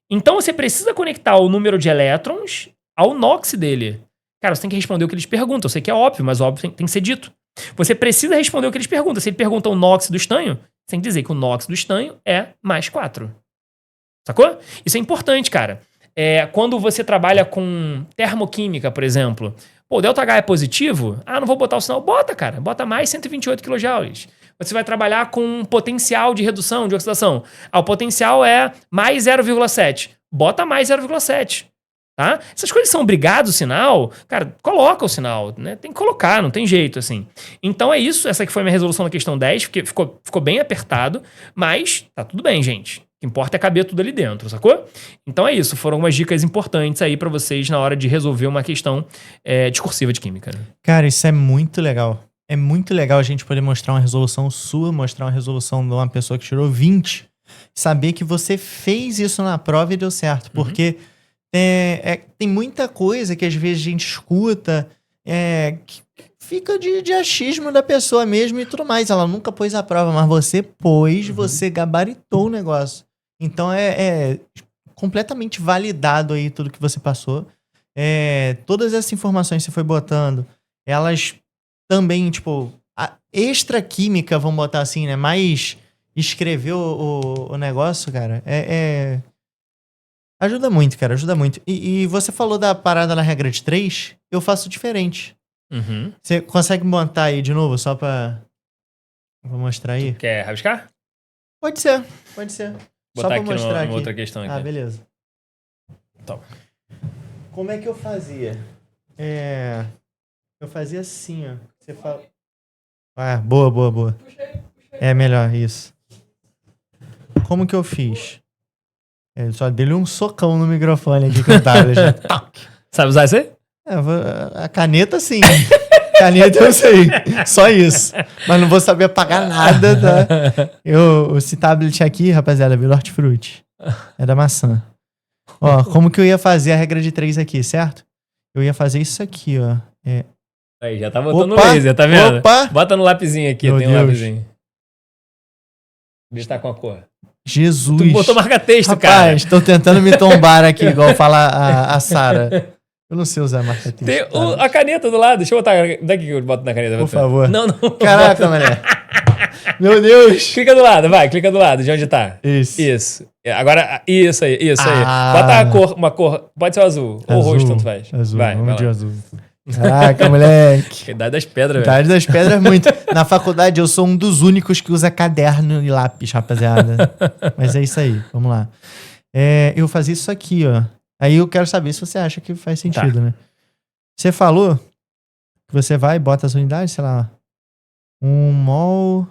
Então, você precisa conectar o número de elétrons ao NOx dele. Cara, você tem que responder o que eles perguntam. Eu sei que é óbvio, mas óbvio tem que ser dito. Você precisa responder o que eles perguntam. Se ele pergunta o NOx do estanho, você tem que dizer que o NOx do estanho é mais 4. Sacou? Isso é importante, cara. Quando você trabalha com termoquímica, por exemplo. Pô, o ΔH é positivo? Ah, não vou botar o sinal. Bota, cara. Bota mais 128 kJ. Você vai trabalhar com potencial de redução, de oxidação. Ah, o potencial é mais 0,7. Bota mais 0,7. Tá? Essas coisas são obrigados o sinal, cara, coloca o sinal, né? Tem que colocar, não tem jeito, assim. Então é isso, essa aqui foi a minha resolução na questão 10, porque ficou bem apertado, mas tá tudo bem, gente. O que importa é caber tudo ali dentro, sacou? Então é isso. Foram algumas dicas importantes aí pra vocês na hora de resolver uma questão discursiva de química. Né? Cara, isso é muito legal. É muito legal a gente poder mostrar uma resolução sua, mostrar uma resolução de uma pessoa que tirou 20. Saber que você fez isso na prova e deu certo. Porque tem muita coisa que às vezes a gente escuta que fica de achismo da pessoa mesmo e tudo mais. Ela nunca pôs a prova, mas você pôs, você gabaritou o negócio. Então é completamente validado aí tudo que você passou. Todas essas informações que você foi botando, elas também, tipo, a extra química, vamos botar assim, né? Mais escrever o negócio, cara, ajuda muito, cara, ajuda muito. E você falou da parada na regra de 3, eu faço diferente. Você consegue montar aí de novo, só pra... Vou mostrar aí? Quer rabiscar? Pode ser, pode ser. Botar Só pra aqui mostrar numa outra questão aqui. Ah, beleza. Então. Como é que eu fazia? Eu fazia assim, ó. Você fala... Ah, boa. É melhor, isso. Como que eu fiz? Só dei um socão no microfone aqui que eu tava. Sabe usar isso aí? A caneta, sim. Caneta eu sei. Só isso. Mas não vou saber apagar nada, tá? Esse tablet aqui, rapaziada, virou hortifruti. É da maçã. Ó, como que eu ia fazer a regra de 3 aqui, certo? Eu ia fazer isso aqui, ó. Aí, já tá botando no laser, tá vendo? Opa! Bota no lapisinho aqui, Meu tem um Deus. lapisinho. Deixa eu tá com a cor. Jesus. Tu botou marca-texto, Rapaz, cara. tô tentando me tombar aqui, igual fala a Sara. Eu não sei usar marca-texto. Tem a caneta do lado. Deixa eu botar. Daqui que eu boto na caneta. Por favor. Não. Caraca, mané. Meu Deus. Clica do lado, vai. Clica do lado, de onde tá. Isso. Agora, isso aí. Ah. Bota uma cor. Pode ser o azul. Ou roxo, tanto faz. Azul, vai vamos de lá. azul. Caraca, moleque. Idade das pedras, velho. Idade das pedras, muito. Na faculdade, eu sou um dos únicos que usa caderno e lápis, rapaziada. Mas é isso aí, vamos lá. Eu fazia isso aqui, ó. Aí eu quero saber se você acha que faz sentido, né? Você falou que você vai e bota as unidades, sei lá, 1 mol,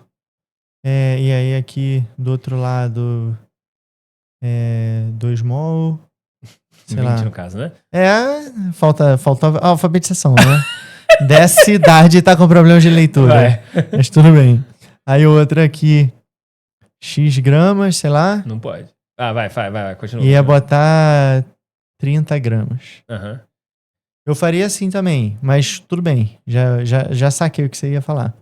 e aí aqui do outro lado, 2 mol, sei 20 lá. no caso, né? Falta a alfabetização, né? Dessa idade tá com problema de leitura. Vai. Mas tudo bem. Aí outra aqui, X gramas, sei lá. Não pode. Vai, continua. Ia botar 30 gramas. Aham. Eu faria assim também, mas tudo bem. Já saquei o que você ia falar.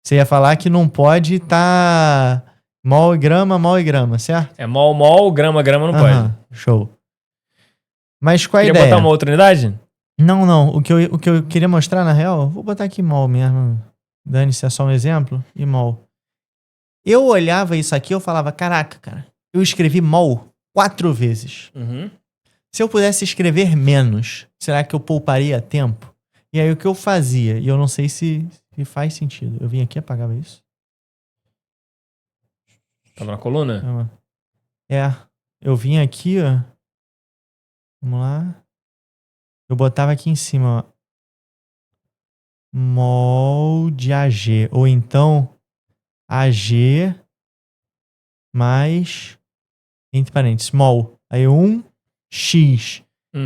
Você ia falar que não pode tá mol e grama, certo? Mol, grama não pode. Show. Mas qual a Queria ideia? botar uma outra unidade? Não. O que eu queria mostrar, na real, vou botar aqui mol mesmo. Dane-se, é só um exemplo. E mol. Eu olhava isso aqui, eu falava, caraca, cara, eu escrevi mol 4 vezes. Se eu pudesse escrever menos, será que eu pouparia tempo? E aí o que eu fazia? E eu não sei se faz sentido. Eu vim aqui e apagava isso. Tava na coluna? Eu vim aqui, ó. Vamos lá. Eu botava aqui em cima, ó. Mol de AG. Ou então, AG mais, entre parênteses, mol. Aí 1x.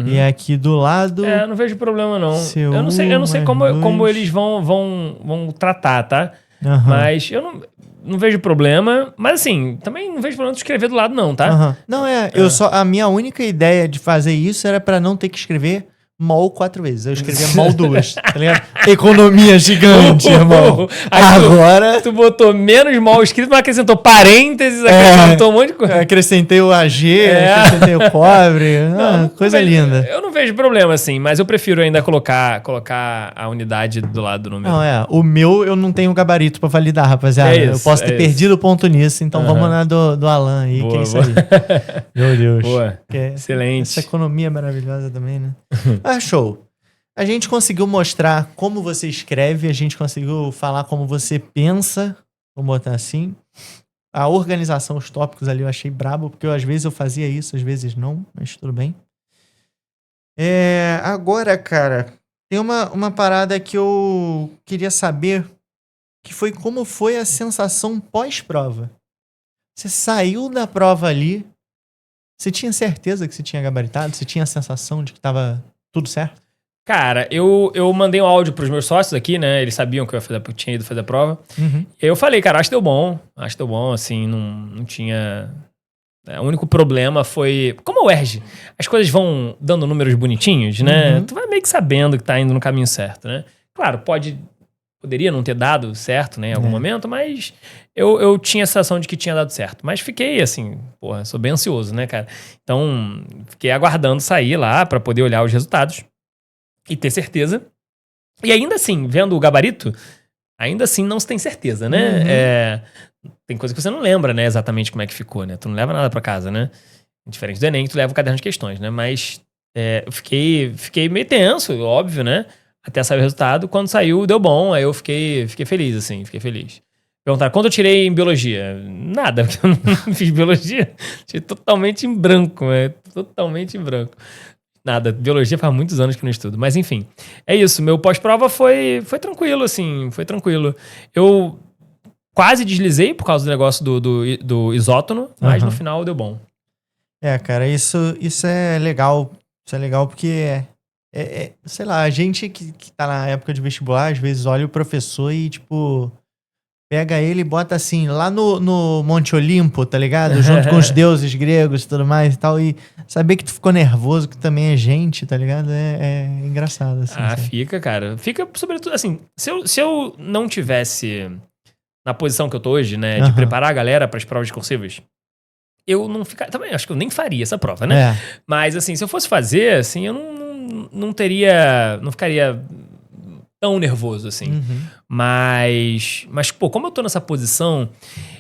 E aqui do lado... Eu não vejo problema, não. CO Eu não sei como mais eles vão tratar, tá? Aham. Mas eu não vejo problema. Mas assim, também não vejo problema de escrever do lado, não, tá? Aham. Não, a minha única ideia de fazer isso era pra não ter que escrever mol 4 vezes. Eu escrevia mol 2, tá ligado? Economia gigante, irmão. Aí Agora... Tu botou menos mol escrito, mas acrescentou parênteses, acrescentou um monte de coisa. Acrescentei o AG, acrescentei o cobre. Coisa linda. Eu não vejo problema, assim, mas eu prefiro ainda colocar a unidade do lado do número. Não, o meu eu não tenho gabarito pra validar, rapaziada. É isso, eu posso ter perdido o ponto nisso, então vamos na do Alan aí, Boa, que é isso boa. aí. Meu Deus. Boa. Excelente. Essa economia maravilhosa também, né? Show. A gente conseguiu mostrar como você escreve, a gente conseguiu falar como você pensa, vamos botar assim. A organização, os tópicos ali eu achei brabo, porque às vezes eu fazia isso, às vezes não, mas tudo bem. Agora, cara, tem uma parada que eu queria saber, que foi como foi a sensação pós-prova. Você saiu da prova ali, você tinha certeza que você tinha gabaritado? Você tinha a sensação de que tava tudo certo? Cara, eu mandei um áudio pros meus sócios aqui, né? Eles sabiam que eu tinha ido fazer a prova. Uhum. Eu falei, cara, acho que deu bom, assim, não tinha... O único problema foi... Como o ERG, as coisas vão dando números bonitinhos, né? Uhum. Tu vai meio que sabendo que tá indo no caminho certo, né? Claro, poderia não ter dado certo, né, em algum momento, mas eu tinha a sensação de que tinha dado certo. Mas fiquei, assim, porra, sou bem ansioso, né, cara? Então, fiquei aguardando sair lá pra poder olhar os resultados e ter certeza. E ainda assim, vendo o gabarito, ainda assim não se tem certeza, né? Tem coisa que você não lembra, né, exatamente como é que ficou, né? Tu não leva nada pra casa, né? Diferente do Enem, que tu leva o caderno de questões, né? Mas eu fiquei meio tenso, óbvio, né? Até sair o resultado. Quando saiu, deu bom. Aí eu fiquei feliz, assim, fiquei feliz. Perguntaram, quanto eu tirei em biologia? Nada, porque eu não fiz biologia. Tirei totalmente em branco, totalmente em branco. Nada, biologia faz muitos anos que não estudo. Mas enfim, é isso. Meu pós-prova foi tranquilo, assim, foi tranquilo. Eu quase deslizei por causa do negócio do isótono, mas no final deu bom. Cara, isso é legal. Isso é legal porque, sei lá, a gente que tá na época de vestibular, às vezes olha o professor e, tipo, pega ele e bota assim, lá no Monte Olimpo, tá ligado? Junto com os deuses gregos e tudo mais e tal. E saber que tu ficou nervoso, que também é gente, tá ligado? É engraçado, assim. Ah, fica, cara. Fica, sobretudo, assim, se eu não tivesse na posição que eu tô hoje, né, de preparar a galera para as provas discursivas, eu não ficaria... Também acho que eu nem faria essa prova, né? Mas, assim, se eu fosse fazer, assim, eu não teria... Não ficaria tão nervoso, assim. Mas, pô, como eu tô nessa posição,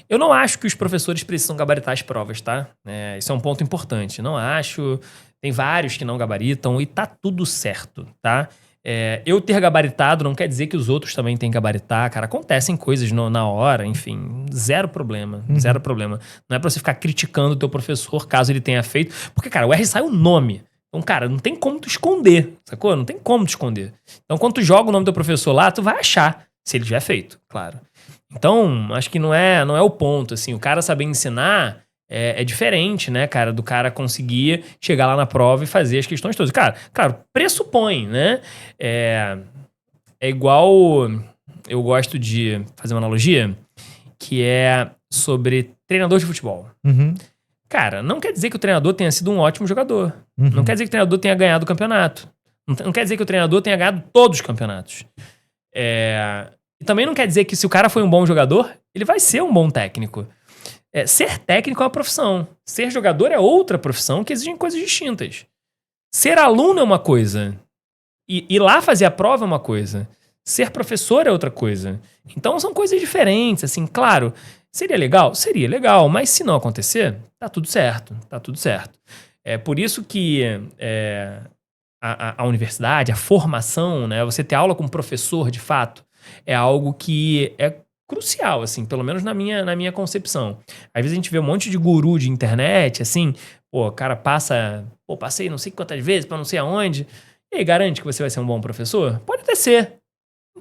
eu não acho que os professores precisam gabaritar as provas, tá? Isso é um ponto importante. Não acho. Tem vários que não gabaritam e tá tudo certo, tá? Eu ter gabaritado não quer dizer que os outros também têm que gabaritar, cara. Acontecem coisas na hora, enfim, zero problema, zero problema. Não é pra você ficar criticando o teu professor caso ele tenha feito, porque, cara, o R sai o nome. Então, cara, não tem como tu esconder, sacou? Não tem como tu esconder. Então, quando tu joga o nome do professor lá, tu vai achar, se ele tiver feito, claro. Então, acho que não é o ponto, assim. O cara saber ensinar é diferente, né, cara, do cara conseguir chegar lá na prova e fazer as questões todas. Cara, claro, pressupõe, né? É igual... Eu gosto de fazer uma analogia que é sobre treinador de futebol. Cara, não quer dizer que o treinador tenha sido um ótimo jogador. Não quer dizer que o treinador tenha ganhado o campeonato. Não quer dizer que o treinador tenha ganhado todos os campeonatos. E também não quer dizer que se o cara foi um bom jogador, ele vai ser um bom técnico. Ser técnico é uma profissão. Ser jogador é outra profissão que exige coisas distintas. Ser aluno é uma coisa. E ir lá fazer a prova é uma coisa. Ser professor é outra coisa. Então são coisas diferentes, assim, claro. Seria legal? Seria legal. Mas se não acontecer, tá tudo certo. Tá tudo certo. É por isso que a universidade, a formação, né, você ter aula com um professor, de fato, é algo que é crucial, assim, pelo menos na minha concepção. Às vezes a gente vê um monte de guru de internet, assim, pô, o cara passei não sei quantas vezes pra não sei aonde. E aí, garante que você vai ser um bom professor? Pode até ser.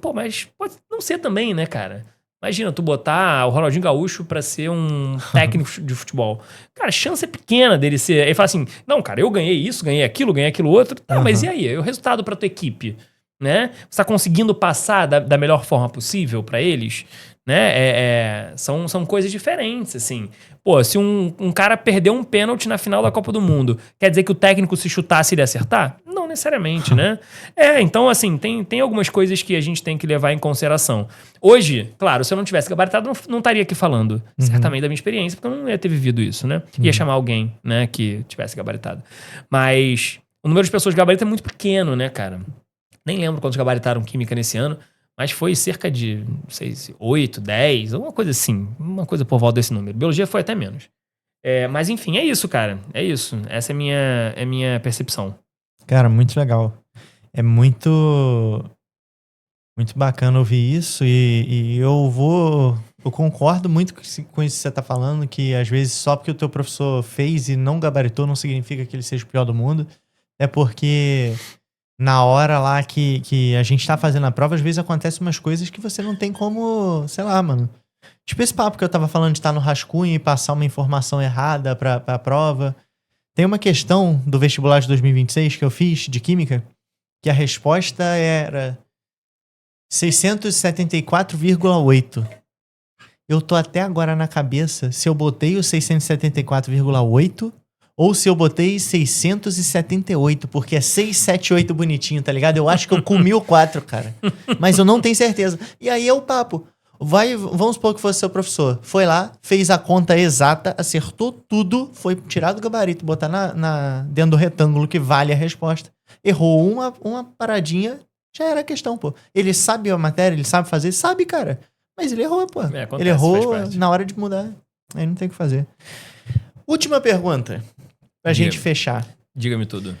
Pô, mas pode não ser também, né, cara? Imagina, tu botar o Ronaldinho Gaúcho pra ser um técnico de futebol. Cara, a chance é pequena dele ser... Ele fala assim, não, cara, eu ganhei isso, ganhei aquilo outro. Tá, mas e aí? O resultado pra tua equipe? Né? Você tá conseguindo passar da melhor forma possível pra eles? Né? São coisas diferentes, assim. Pô, se um cara perdeu um pênalti na final da Copa do Mundo, quer dizer que o técnico se chutasse ele ia acertar? Não necessariamente, né? Então, assim, tem algumas coisas que a gente tem que levar em consideração. Hoje, claro, se eu não tivesse gabaritado, não estaria aqui falando, certamente, da minha experiência, porque eu não ia ter vivido isso, né? Ia chamar alguém, né, que tivesse gabaritado. Mas o número de pessoas que gabaritam é muito pequeno, né, cara? Nem lembro quantos gabaritaram química nesse ano, mas foi cerca de, não sei se 8, 10, alguma coisa assim. Uma coisa por volta desse número. Biologia foi até menos. Mas enfim, é isso, cara. É isso. Essa é a minha percepção. Cara, muito legal. É muito bacana ouvir isso e eu concordo muito com isso que você tá falando, que às vezes só porque o teu professor fez e não gabaritou não significa que ele seja o pior do mundo. É porque na hora lá que a gente tá fazendo a prova, às vezes acontecem umas coisas que você não tem como, sei lá, mano. Tipo esse papo que eu tava falando de estar no rascunho e passar uma informação errada pra prova. Tem uma questão do vestibular de 2026 que eu fiz, de Química, que a resposta era 674,8. Eu tô até agora na cabeça se eu botei o 674,8 ou se eu botei 678, porque é 678 bonitinho, tá ligado? Eu acho que eu comi o 4, cara. Mas eu não tenho certeza. E aí é o papo. Vamos supor que fosse seu professor. Foi lá, fez a conta exata, acertou tudo, foi tirar do gabarito, botar dentro do retângulo que vale a resposta. Errou uma paradinha, já era a questão, pô. Ele sabe a matéria, ele sabe fazer, sabe, cara. Mas ele errou, pô. Acontece, ele errou na hora de mudar. Aí não tem o que fazer. Última pergunta, pra gente fechar. Diga-me tudo.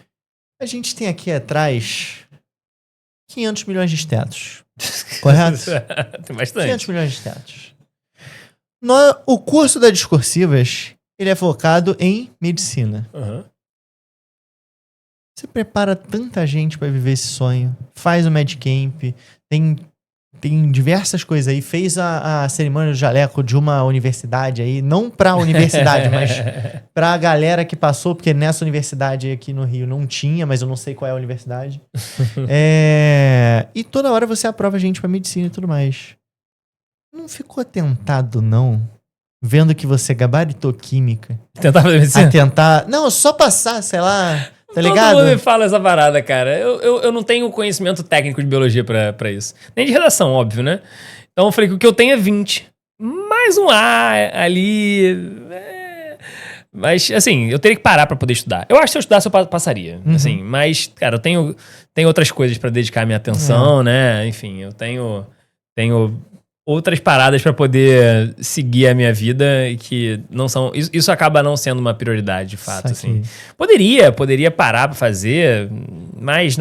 A gente tem aqui atrás 500 milhões de estetos. Correto? Tem bastante. 500 milhões de estetos. O curso da Discursivas, ele é focado em medicina. Uhum. Você prepara tanta gente pra viver esse sonho. Faz o Medcamp. Tem diversas coisas aí. Fez a cerimônia do jaleco de uma universidade aí. Não pra universidade, mas pra galera que passou. Porque nessa universidade aqui no Rio não tinha, mas eu não sei qual é a universidade. E toda hora você aprova gente pra medicina e tudo mais. Não ficou tentado, não? Vendo que você gabaritou química. Tentar fazer medicina? A tentar... Não, só passar, sei lá... Tá ligado? Todo mundo me fala essa parada, cara. Eu não tenho conhecimento técnico de biologia pra isso. Nem de redação, óbvio, né? Então eu falei que o que eu tenho é 20. Mais um A ali... Mas, assim, eu teria que parar pra poder estudar. Eu acho que se eu estudasse eu passaria. Uhum. Assim, mas, cara, eu tenho outras coisas pra dedicar a minha atenção, né? Enfim, eu tenho outras paradas pra poder seguir a minha vida e que não são... Isso acaba não sendo uma prioridade, de fato, assim. Poderia parar pra fazer, mas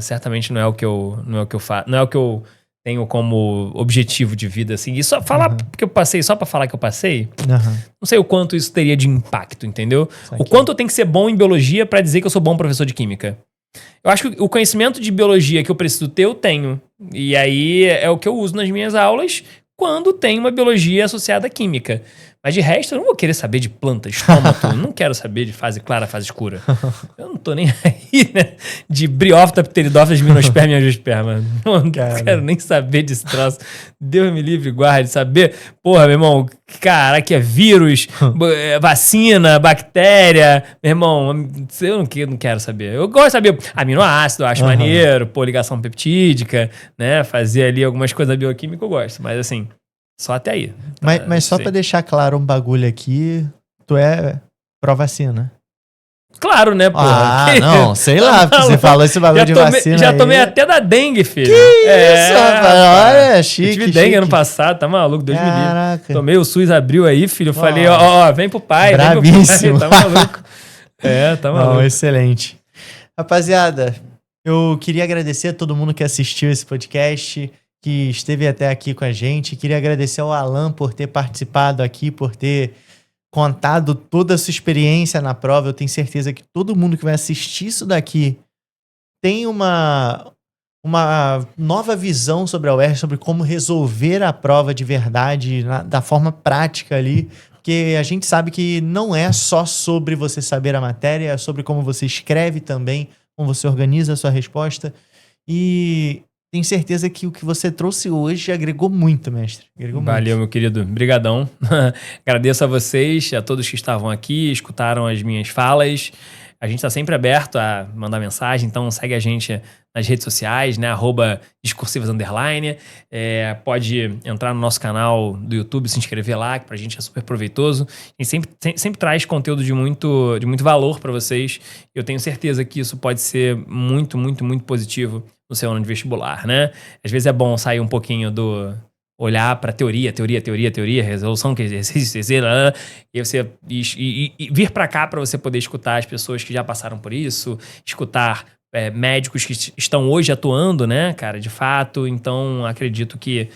certamente não é o que eu faço, não é o que eu tenho como objetivo de vida, assim. E só falar que eu passei, só pra falar que eu passei, não sei o quanto isso teria de impacto, entendeu? O quanto eu tenho que ser bom em biologia pra dizer que eu sou bom professor de química. Eu acho que o conhecimento de biologia que eu preciso ter, eu tenho. E aí é o que eu uso nas minhas aulas quando tem uma biologia associada à química. Mas de resto, eu não vou querer saber de planta, estômago, não quero saber de fase clara, fase escura. Eu não tô nem aí, né? De briófita, pteridófita, gimnosperma e angiosperma. Não quero nem saber desse troço. Deus me livre e guarde, saber. Porra, meu irmão, cara, que é vírus, vacina, bactéria. Meu irmão, eu não quero saber. Eu gosto de saber aminoácido, eu acho maneiro, ligação peptídica, né? Fazer ali algumas coisas bioquímicas eu gosto. Mas assim... Só até aí. Mas só pra deixar claro um bagulho aqui, tu é pró-vacina. Claro, né, pô? Não, sei lá, porque você falou esse bagulho de vacina Já aí. tomei até da dengue, filho. Que isso, rapaz? Olha, chique. Eu tive dengue ano passado, tá maluco? Deus me livre. Tomei o SUS, abriu aí, filho. Eu falei, vem pro pai. Bravíssimo. Vem pro pai, tá maluco. Tá maluco. Não, excelente. Rapaziada, eu queria agradecer a todo mundo que assistiu esse podcast, que esteve até aqui com a gente. Queria agradecer ao Alan por ter participado aqui, por ter contado toda a sua experiência na prova. Eu tenho certeza que todo mundo que vai assistir isso daqui tem uma nova visão sobre a UERJ, sobre como resolver a prova de verdade, da forma prática ali. Porque a gente sabe que não é só sobre você saber a matéria, é sobre como você escreve também, como você organiza a sua resposta. E... tenho certeza que o que você trouxe hoje agregou muito, mestre. Valeu, meu querido. Obrigadão. Agradeço a vocês, a todos que estavam aqui, escutaram as minhas falas. A gente está sempre aberto a mandar mensagem, então segue a gente nas redes sociais, né? @discursivas_. Pode entrar no nosso canal do YouTube, se inscrever lá, que pra gente é super proveitoso. E sempre traz conteúdo de muito valor para vocês. Eu tenho certeza que isso pode ser muito, muito, muito positivo no seu ano de vestibular, né? Às vezes é bom sair um pouquinho do... olhar para teoria, resolução, exercício, e vir para cá para você poder escutar as pessoas que já passaram por isso, escutar médicos que estão hoje atuando, né, cara, de fato. Então, acredito que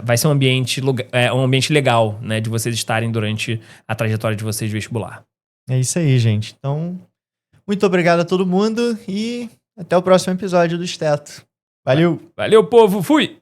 vai ser um ambiente legal, né, de vocês estarem durante a trajetória de vocês de vestibular. É isso aí, gente. Então, muito obrigado a todo mundo e até o próximo episódio do Esteto. Valeu! Valeu, povo! Fui!